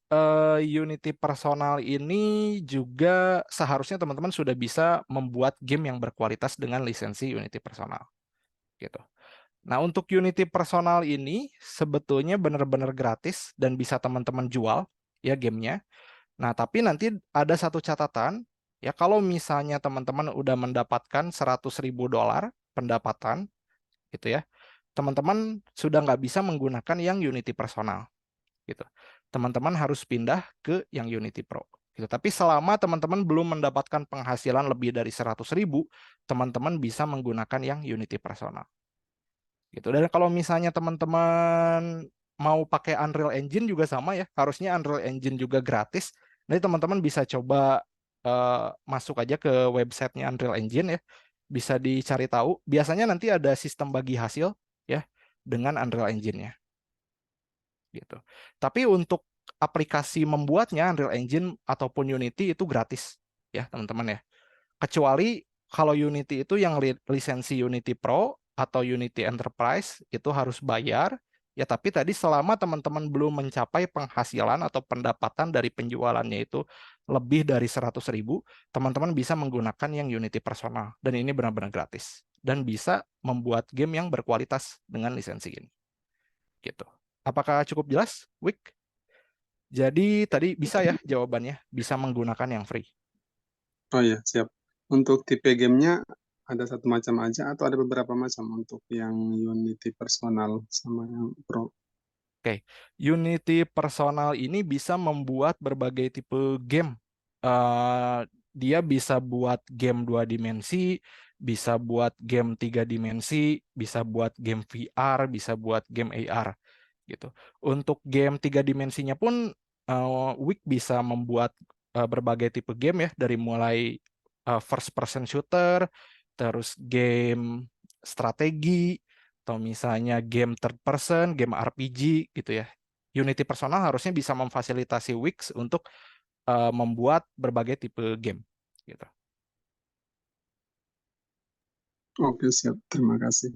Unity Personal ini juga seharusnya teman-teman sudah bisa membuat game yang berkualitas dengan lisensi Unity Personal. Gitu. Nah, untuk Unity Personal ini sebetulnya benar-benar gratis dan bisa teman-teman jual ya gamenya. Nah, tapi nanti ada satu catatan ya, kalau misalnya teman-teman udah mendapatkan $100.000 pendapatan gitu ya, teman-teman sudah nggak bisa menggunakan yang Unity Personal gitu. Teman-teman harus pindah ke yang Unity Pro. Gitu. Tapi selama teman-teman belum mendapatkan penghasilan lebih dari 100.000, teman-teman bisa menggunakan yang Unity Personal. Gitu. Dan kalau misalnya teman-teman mau pakai Unreal Engine juga sama ya, harusnya Unreal Engine juga gratis. Nanti teman-teman bisa coba masuk aja ke websitenya Unreal Engine ya, bisa dicari tahu. Biasanya nanti ada sistem bagi hasil ya dengan Unreal Engine-nya. Gitu. Tapi untuk aplikasi membuatnya Unreal Engine ataupun Unity itu gratis ya teman-teman ya. Kecuali kalau Unity itu yang lisensi Unity Pro atau Unity Enterprise itu harus bayar. Ya tapi tadi selama teman-teman belum mencapai penghasilan atau pendapatan dari penjualannya itu lebih dari 100.000, teman-teman bisa menggunakan yang Unity Personal. Dan ini benar-benar gratis. Dan bisa membuat game yang berkualitas dengan lisensi ini. Gitu. Apakah cukup jelas, Wik? Jadi tadi bisa ya jawabannya, bisa menggunakan yang free. Oh ya, siap. Untuk tipe gamenya ada satu macam aja atau ada beberapa macam untuk yang Unity personal sama yang Pro? Oke, Unity Personal ini bisa membuat berbagai tipe game. Eh, Dia bisa buat game 2 dimensi, bisa buat game 3 dimensi, bisa buat game VR, bisa buat game AR gitu. Untuk game 3 dimensinya pun Wik bisa membuat berbagai tipe game ya, dari mulai first person shooter, terus game strategi, atau misalnya game third person, game RPG gitu ya. Unity Personal harusnya bisa memfasilitasi Wix untuk membuat berbagai tipe game gitu. Oke, siap. Terima kasih.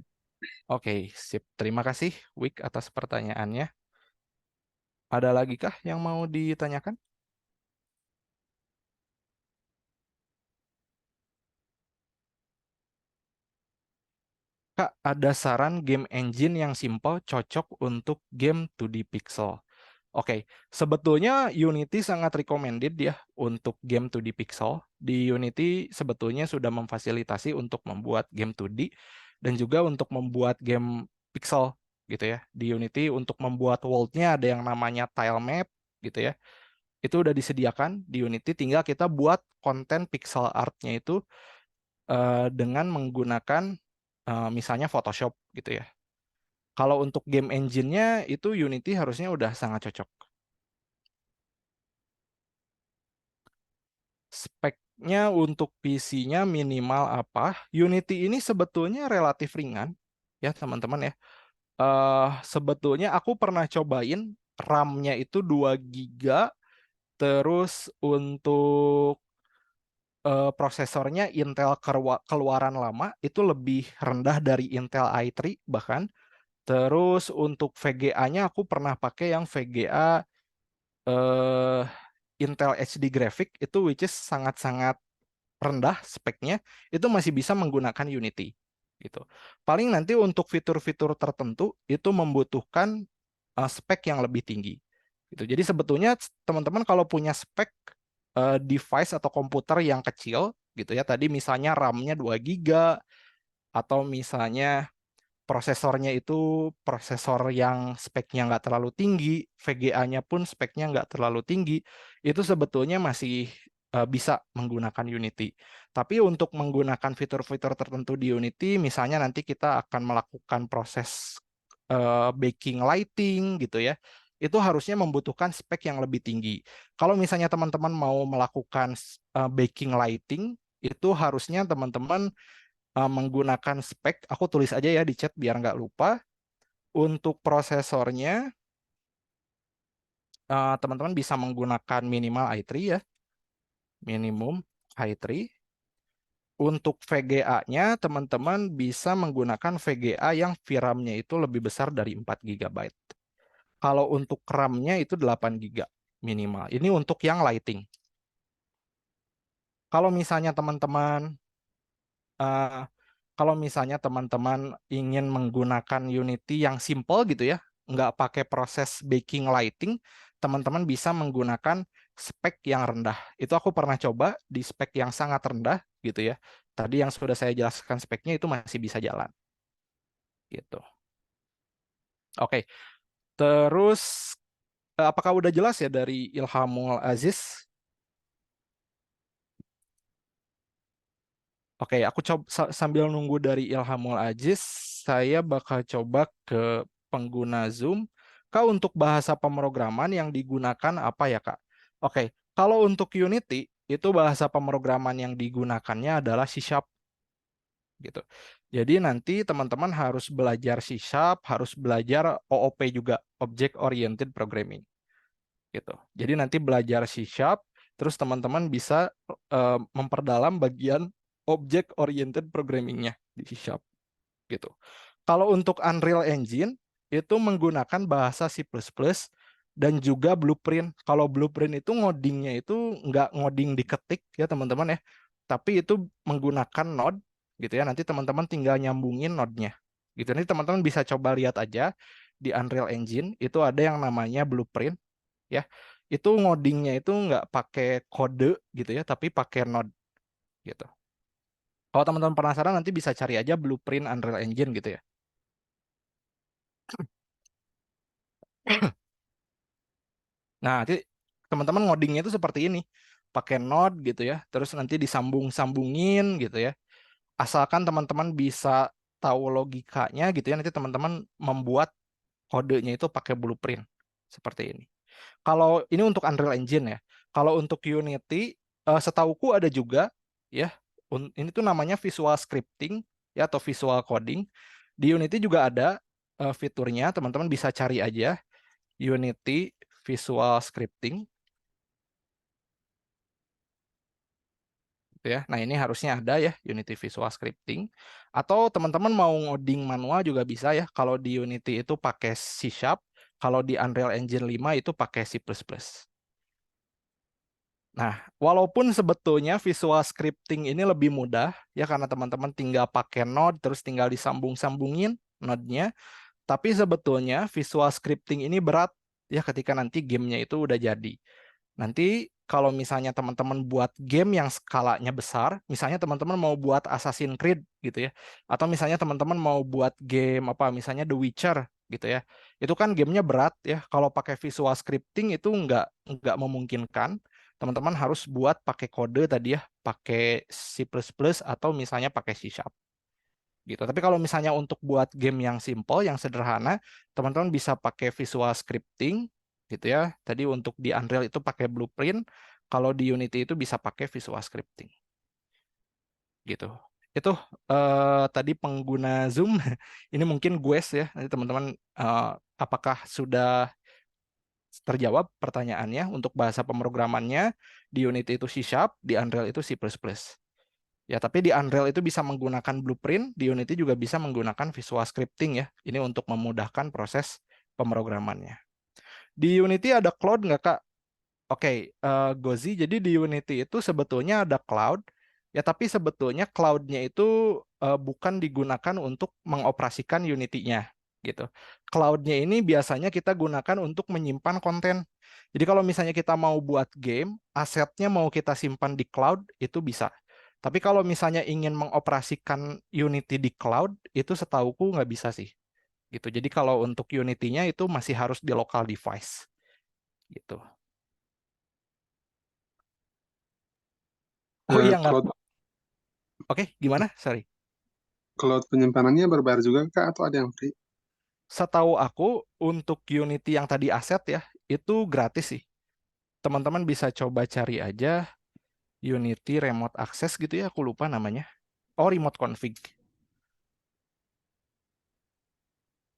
Oke, sip. Terima kasih Wik atas pertanyaannya. Ada lagi kah yang mau ditanyakan? Kak, ada saran game engine yang simple cocok untuk game 2D pixel. Oke, sebetulnya Unity sangat recommended ya untuk game 2D pixel. Di Unity sebetulnya sudah memfasilitasi untuk membuat game 2D dan juga untuk membuat game pixel gitu ya. Di Unity untuk membuat world-nya ada yang namanya tile map gitu ya. Itu udah disediakan di Unity, tinggal kita buat konten pixel art-nya itu dengan menggunakan misalnya Photoshop gitu ya. Kalau untuk game engine-nya itu Unity harusnya udah sangat cocok. Speknya untuk PC-nya minimal apa? Unity ini sebetulnya relatif ringan ya teman-teman ya. Sebetulnya aku pernah cobain RAM-nya itu 2 GB, terus untuk prosesornya Intel keluaran lama itu lebih rendah dari Intel i3 bahkan. Terus untuk VGA-nya aku pernah pakai yang VGA eh, Intel HD Graphic itu which is sangat-sangat rendah speknya, itu masih bisa menggunakan Unity gitu. Paling nanti untuk fitur-fitur tertentu itu membutuhkan spek yang lebih tinggi gitu. Jadi sebetulnya teman-teman kalau punya spek device atau komputer yang kecil gitu ya, tadi misalnya RAM-nya 2 GB atau misalnya prosesornya itu prosesor yang speknya nggak terlalu tinggi, VGA-nya pun speknya nggak terlalu tinggi, itu sebetulnya masih bisa menggunakan Unity. Tapi untuk menggunakan fitur-fitur tertentu di Unity, misalnya nanti kita akan melakukan proses baking lighting gitu ya, itu harusnya membutuhkan spek yang lebih tinggi. Kalau misalnya teman-teman mau melakukan baking lighting, itu harusnya teman-teman menggunakan spek, aku tulis aja ya di chat biar nggak lupa. Untuk prosesornya, teman-teman bisa menggunakan minimal i3 ya, minimum i3. Untuk VGA-nya, teman-teman bisa menggunakan VGA yang VRAM-nya itu lebih besar dari 4 GB. Kalau untuk RAM-nya itu 8 GB minimal. Ini untuk yang lighting. Kalau misalnya teman-teman eh, kalau misalnya teman-teman ingin menggunakan Unity yang simple gitu ya, nggak pakai proses baking lighting, teman-teman bisa menggunakan spek yang rendah. Itu aku pernah coba di spek yang sangat rendah gitu ya. Tadi yang sudah saya jelaskan speknya itu masih bisa jalan gitu. Oke, terus apakah udah jelas ya dari Ilhamul Aziz? Oke, aku coba sambil nunggu dari Ilhamul Aziz, saya bakal coba ke pengguna Zoom. Kak, untuk bahasa pemrograman yang digunakan apa ya, Kak? Oke, kalau untuk Unity, itu bahasa pemrograman yang digunakannya adalah C# gitu. Jadi nanti teman-teman harus belajar C#, harus belajar OOP juga, Object Oriented Programming gitu. Jadi nanti belajar C#, terus teman-teman bisa memperdalam bagian Object Oriented Programming-nya di C# gitu. Kalau untuk Unreal Engine itu menggunakan bahasa C++ dan juga Blueprint. Kalau Blueprint itu ngodingnya itu nggak ngoding diketik ya teman-teman ya, tapi itu menggunakan node gitu ya. Nanti teman-teman tinggal nyambungin node-nya gitu. Nanti teman-teman bisa coba lihat aja di Unreal Engine itu ada yang namanya Blueprint ya. Itu ngodingnya itu nggak pakai kode gitu ya, tapi pakai node gitu. Kalau teman-teman penasaran nanti bisa cari aja Blueprint Unreal Engine gitu ya. Nah, nanti teman-teman ngodingnya itu seperti ini. Pakai node gitu ya. Terus nanti disambung-sambungin gitu ya. Asalkan teman-teman bisa tahu logikanya gitu ya. Nanti teman-teman membuat kodenya itu pakai blueprint. Seperti ini. Kalau ini untuk Unreal Engine ya. Kalau untuk Unity, setauku ada juga ya. Ini tuh namanya visual scripting ya atau visual coding. Di Unity juga ada fiturnya. Teman-teman bisa cari aja Unity visual scripting. Gitu ya. Nah, ini harusnya ada ya Unity Visual Scripting. Atau teman-teman mau ngoding manual juga bisa ya. Kalau di Unity itu pakai C#, kalau di Unreal Engine 5 itu pakai C++. Nah, walaupun sebetulnya Visual Scripting ini lebih mudah ya karena teman-teman tinggal pakai node terus tinggal disambung-sambungin node-nya, tapi sebetulnya Visual Scripting ini berat ya ketika nanti gamenya itu udah jadi. Nanti kalau misalnya teman-teman buat game yang skalanya besar, misalnya teman-teman mau buat Assassin's Creed gitu ya, atau misalnya teman-teman mau buat game apa, misalnya The Witcher gitu ya, itu kan gamenya berat ya. Kalau pakai visual scripting itu nggak memungkinkan. Teman-teman harus buat pakai kode tadi ya, pakai C++ atau misalnya pakai C# gitu. Tapi kalau misalnya untuk buat game yang simple, yang sederhana, teman-teman bisa pakai visual scripting gitu ya. Tadi untuk di Unreal itu pakai Blueprint, kalau di Unity itu bisa pakai visual scripting gitu. Itu tadi pengguna Zoom. Ini mungkin gue ya. Nanti teman-teman apakah sudah terjawab pertanyaannya untuk bahasa pemrogramannya di Unity itu C#, di Unreal itu C++. Ya, tapi di Unreal itu bisa menggunakan Blueprint, di Unity juga bisa menggunakan visual scripting ya. Ini untuk memudahkan proses pemrogramannya. Di Unity ada cloud nggak, Kak? Oke, Gozi, jadi di Unity itu sebetulnya ada cloud, ya tapi sebetulnya cloud-nya itu bukan digunakan untuk mengoperasikan Unity-nya, gitu. Cloud-nya ini biasanya kita gunakan untuk menyimpan konten. Jadi kalau misalnya kita mau buat game, asetnya mau kita simpan di cloud, itu bisa. Tapi kalau misalnya ingin mengoperasikan Unity di cloud, itu setauku nggak bisa sih. Gitu. Jadi kalau untuk Unity-nya itu masih harus di local device. Gitu. Oh iya, nggak. Cloud Oke, gimana? Sorry. cloud penyimpanannya berbayar juga kak atau ada yang free? Setahu aku, untuk Unity yang tadi aset ya, itu gratis sih. Teman-teman bisa coba cari aja Unity Remote Access gitu ya, aku lupa namanya. Oh, Remote Config.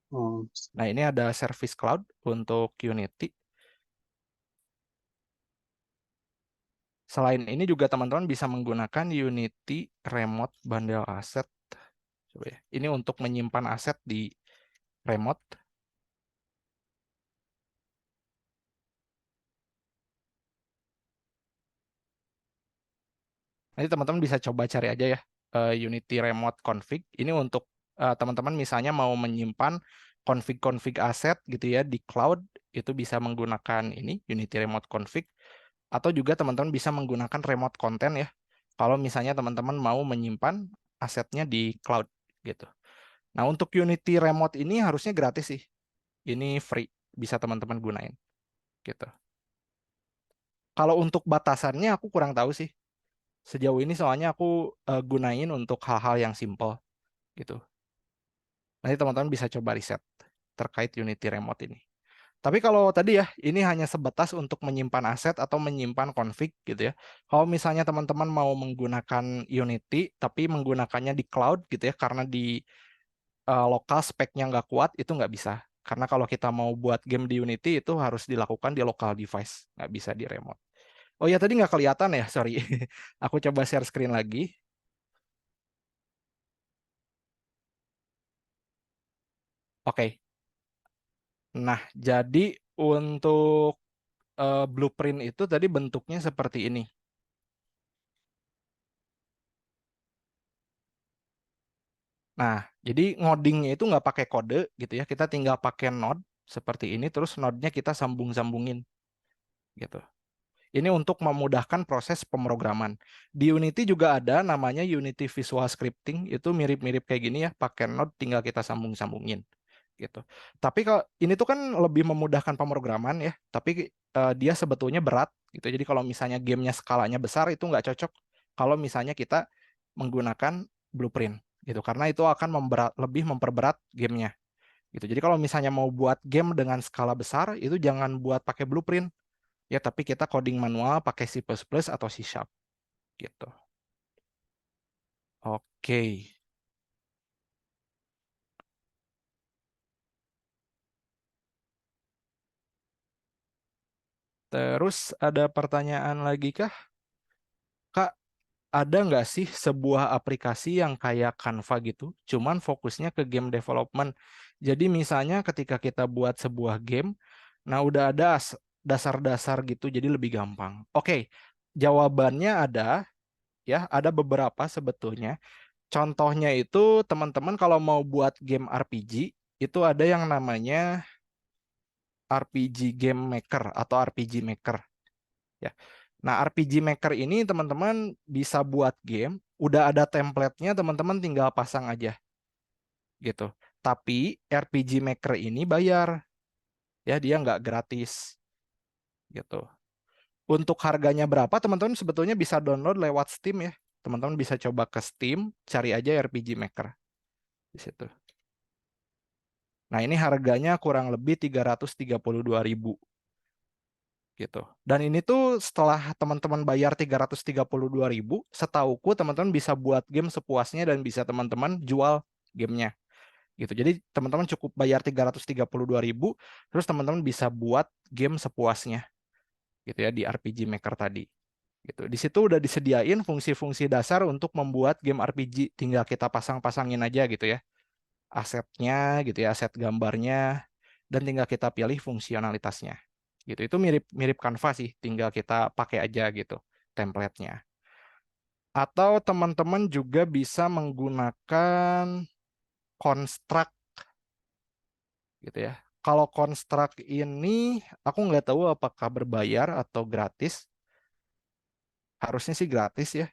Oh, Nah, ini ada Service Cloud untuk Unity. Selain ini juga teman-teman bisa menggunakan Unity Remote Bundle Asset. Coba ya. Ini untuk menyimpan aset di remote. Nanti teman-teman bisa coba cari aja ya Unity Remote Config. Ini untuk teman-teman misalnya mau menyimpan config-config aset gitu ya di cloud, itu bisa menggunakan ini Unity Remote Config. Atau juga teman-teman bisa menggunakan remote content ya. Kalau misalnya teman-teman mau menyimpan asetnya di cloud gitu. Nah, untuk Unity Remote ini harusnya gratis sih. Ini free, bisa teman-teman gunain gitu. Kalau untuk batasannya aku kurang tahu sih. Sejauh ini soalnya aku gunain untuk hal-hal yang simple gitu. Nanti teman-teman bisa coba riset terkait Unity Remote ini. Tapi kalau tadi ya, ini hanya sebatas untuk menyimpan aset atau menyimpan config gitu ya. Kalau misalnya teman-teman mau menggunakan Unity, tapi menggunakannya di cloud gitu ya, karena di lokal speknya nggak kuat, itu nggak bisa. Karena kalau kita mau buat game di Unity, itu harus dilakukan di local device, nggak bisa di remote. Oh ya, tadi nggak kelihatan ya, sorry. Aku coba share screen lagi. Oke. Nah, jadi untuk blueprint itu tadi bentuknya seperti ini. Nah, jadi ngodingnya itu nggak pakai kode gitu ya. Kita tinggal pakai node seperti ini, terus node-nya kita sambung-sambungin gitu. Ini untuk memudahkan proses pemrograman. Di Unity juga ada namanya Unity Visual Scripting, itu mirip-mirip kayak gini ya, pakai node tinggal kita sambung-sambungin gitu. Tapi kalau ini tuh kan lebih memudahkan pemrograman ya, tapi dia sebetulnya berat gitu. Jadi kalau misalnya gamenya skalanya besar itu nggak cocok kalau misalnya kita menggunakan blueprint gitu, karena itu akan lebih memperberat gamenya gitu. Jadi kalau misalnya mau buat game dengan skala besar itu jangan buat pakai blueprint ya, tapi kita coding manual pakai C++ atau C# gitu. Oke. Terus ada pertanyaan lagi kah? Kak, ada nggak sih sebuah aplikasi yang kayak Canva gitu, cuman fokusnya ke game development. Jadi misalnya ketika kita buat sebuah game, nah udah ada dasar-dasar gitu, jadi lebih gampang. Oke, jawabannya ada, ya, ada beberapa sebetulnya. Contohnya itu teman-teman kalau mau buat game RPG, itu ada yang namanya RPG Game Maker atau RPG Maker ya. Nah, RPG Maker ini teman-teman bisa buat game, udah ada template-nya, teman-teman tinggal pasang aja gitu. Tapi RPG Maker ini bayar, ya dia nggak gratis gitu. Untuk harganya berapa, teman-teman sebetulnya bisa download lewat Steam ya. Teman-teman bisa coba ke Steam, cari aja RPG Maker di situ. Nah, ini harganya kurang lebih 332.000 gitu. Dan ini tuh setelah teman-teman bayar 332.000, setauku teman-teman bisa buat game sepuasnya dan bisa teman-teman jual gamenya gitu. Jadi teman-teman cukup bayar 332.000, terus teman-teman bisa buat game sepuasnya gitu ya di RPG Maker tadi. Gitu. Di situ udah disediain fungsi-fungsi dasar untuk membuat game RPG, tinggal kita pasang-pasangin aja gitu ya. Asetnya gitu ya, aset gambarnya, dan tinggal kita pilih fungsionalitasnya. Gitu. Itu mirip Canva sih, tinggal kita pakai aja gitu template-nya. Atau teman-teman juga bisa menggunakan construct gitu ya. Kalau construct ini aku nggak tahu apakah berbayar atau gratis. Harusnya sih gratis ya.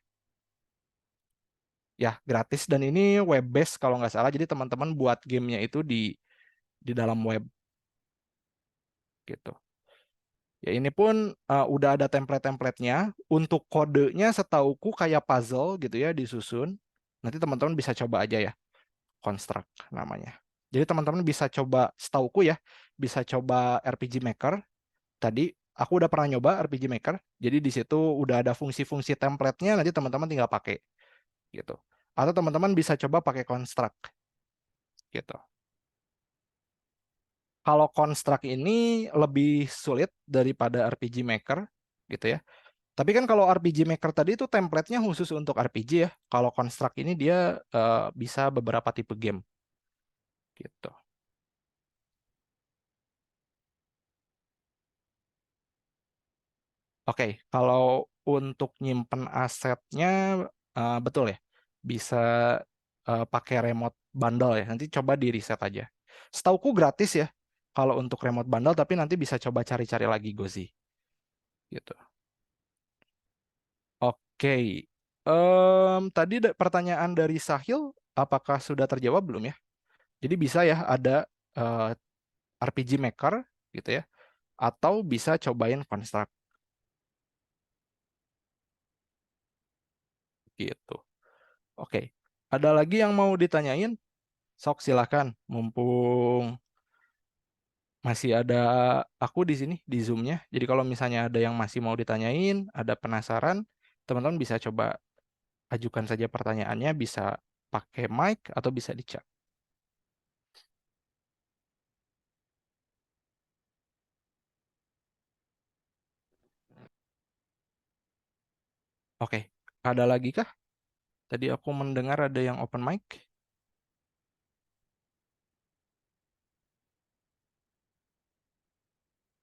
Ya, gratis dan ini web based kalau nggak salah. Jadi teman-teman buat gamenya itu di dalam web gitu. Ya ini pun udah ada template-templatenya. Untuk kodenya setauku kayak puzzle gitu ya disusun. Nanti teman-teman bisa coba aja ya, construct namanya. Jadi teman-teman bisa coba, setauku ya, bisa coba RPG Maker. Tadi aku udah pernah nyoba RPG Maker. Jadi di situ udah ada fungsi-fungsi template-nya, nanti teman-teman tinggal pakai gitu. Atau teman-teman bisa coba pakai construct gitu. Kalau Construct ini lebih sulit daripada RPG Maker gitu ya. Tapi kan kalau RPG Maker tadi itu template-nya khusus untuk RPG ya. Kalau Construct ini dia bisa beberapa tipe game gitu. Oke, kalau untuk nyimpen asetnya betul ya. Bisa pakai remote bundle ya. Nanti coba di reset aja. Setauku gratis ya kalau untuk remote bundle, tapi nanti bisa coba cari-cari lagi Gozi gitu. Oke, tadi pertanyaan dari Sahil, apakah sudah terjawab belum ya? Jadi bisa ya ada eh, RPG Maker gitu ya, atau bisa cobain Construct gitu. Oke, ada lagi yang mau ditanyain? Sok silakan, mumpung masih ada aku di sini di Zoom-nya. Jadi kalau misalnya ada yang masih mau ditanyain, ada penasaran, teman-teman bisa coba ajukan saja pertanyaannya, bisa pakai mic atau bisa di chat. Oke, ada lagi kah? Tadi aku mendengar ada yang open mic.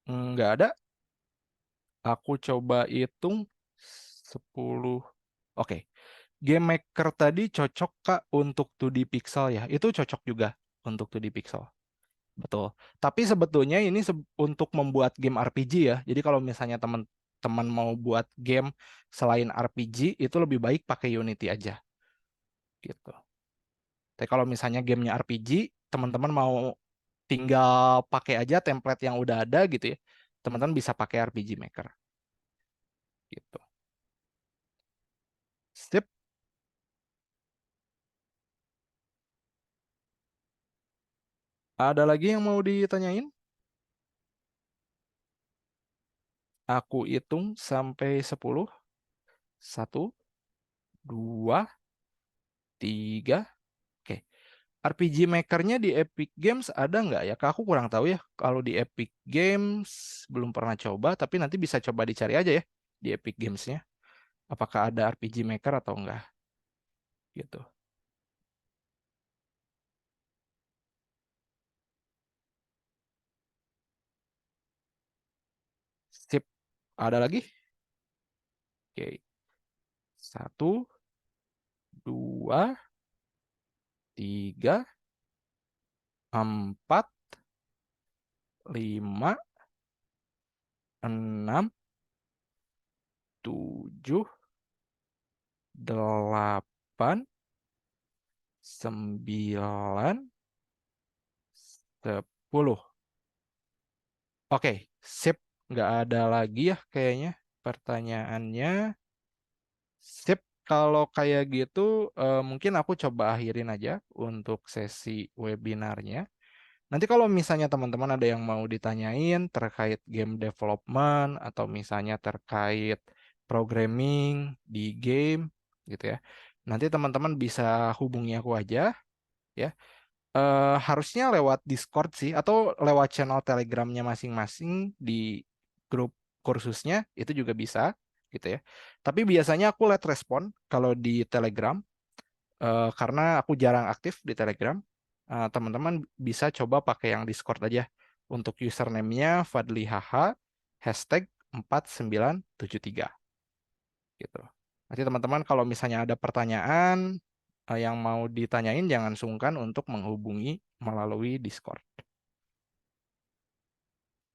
Nggak ada. Aku coba hitung 10. Oke. Game Maker tadi cocok Kak untuk 2D pixel ya. Itu cocok juga untuk 2D pixel. Betul. Tapi sebetulnya ini untuk membuat game RPG ya. Jadi kalau misalnya teman-teman mau buat game selain RPG, itu lebih baik pakai Unity aja gitu. Tapi kalau misalnya gamenya RPG, teman-teman mau tinggal pakai aja template yang udah ada gitu ya. Teman-teman bisa pakai RPG Maker gitu. Sip. Ada lagi yang mau ditanyain? Aku hitung sampai 10. 1, 2, 3. Oke. RPG Maker-nya di Epic Games ada nggak ya? Kak, aku kurang tahu ya. Kalau di Epic Games belum pernah coba, tapi nanti bisa coba dicari aja ya di Epic Games-nya. Apakah ada RPG Maker atau enggak? Gitu. Sip. Ada lagi? Oke. 1, 2, 3, 4, 5, 6, 7, 8, 9, 10. Oke, sip. Nggak ada lagi ya kayaknya pertanyaannya. Sip, kalau kayak gitu mungkin aku coba akhirin aja untuk sesi webinarnya. Nanti kalau misalnya teman-teman ada yang mau ditanyain terkait game development atau misalnya terkait programming di game gitu ya. Nanti teman-teman bisa hubungi aku aja ya. Harusnya lewat Discord sih atau lewat channel Telegramnya masing-masing di grup kursusnya itu juga bisa gitu ya. Tapi biasanya aku let respon kalau di Telegram karena aku jarang aktif di Telegram. Teman-teman bisa coba pakai yang Discord aja. Untuk username-nya FadliHH hashtag 4973 gitu. Nanti teman-teman kalau misalnya ada pertanyaan yang mau ditanyain jangan sungkan untuk menghubungi melalui Discord.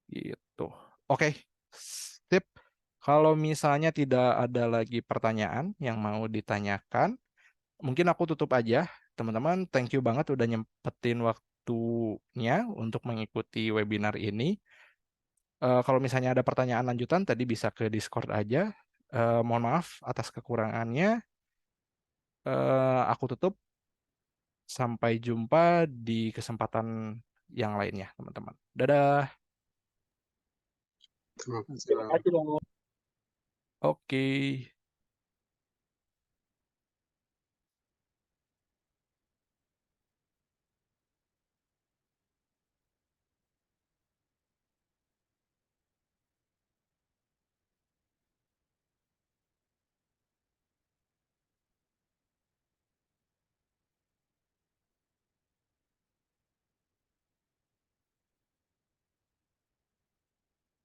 Gitu. Oke, sip. Kalau misalnya tidak ada lagi pertanyaan yang mau ditanyakan, mungkin aku tutup aja. Teman-teman, thank you banget udah nyempetin waktunya untuk mengikuti webinar ini. Kalau misalnya ada pertanyaan lanjutan, tadi bisa ke Discord aja. Mohon maaf atas kekurangannya. Aku tutup. Sampai jumpa di kesempatan yang lainnya, teman-teman. Dadah. Terima kasih, Bang. Oke.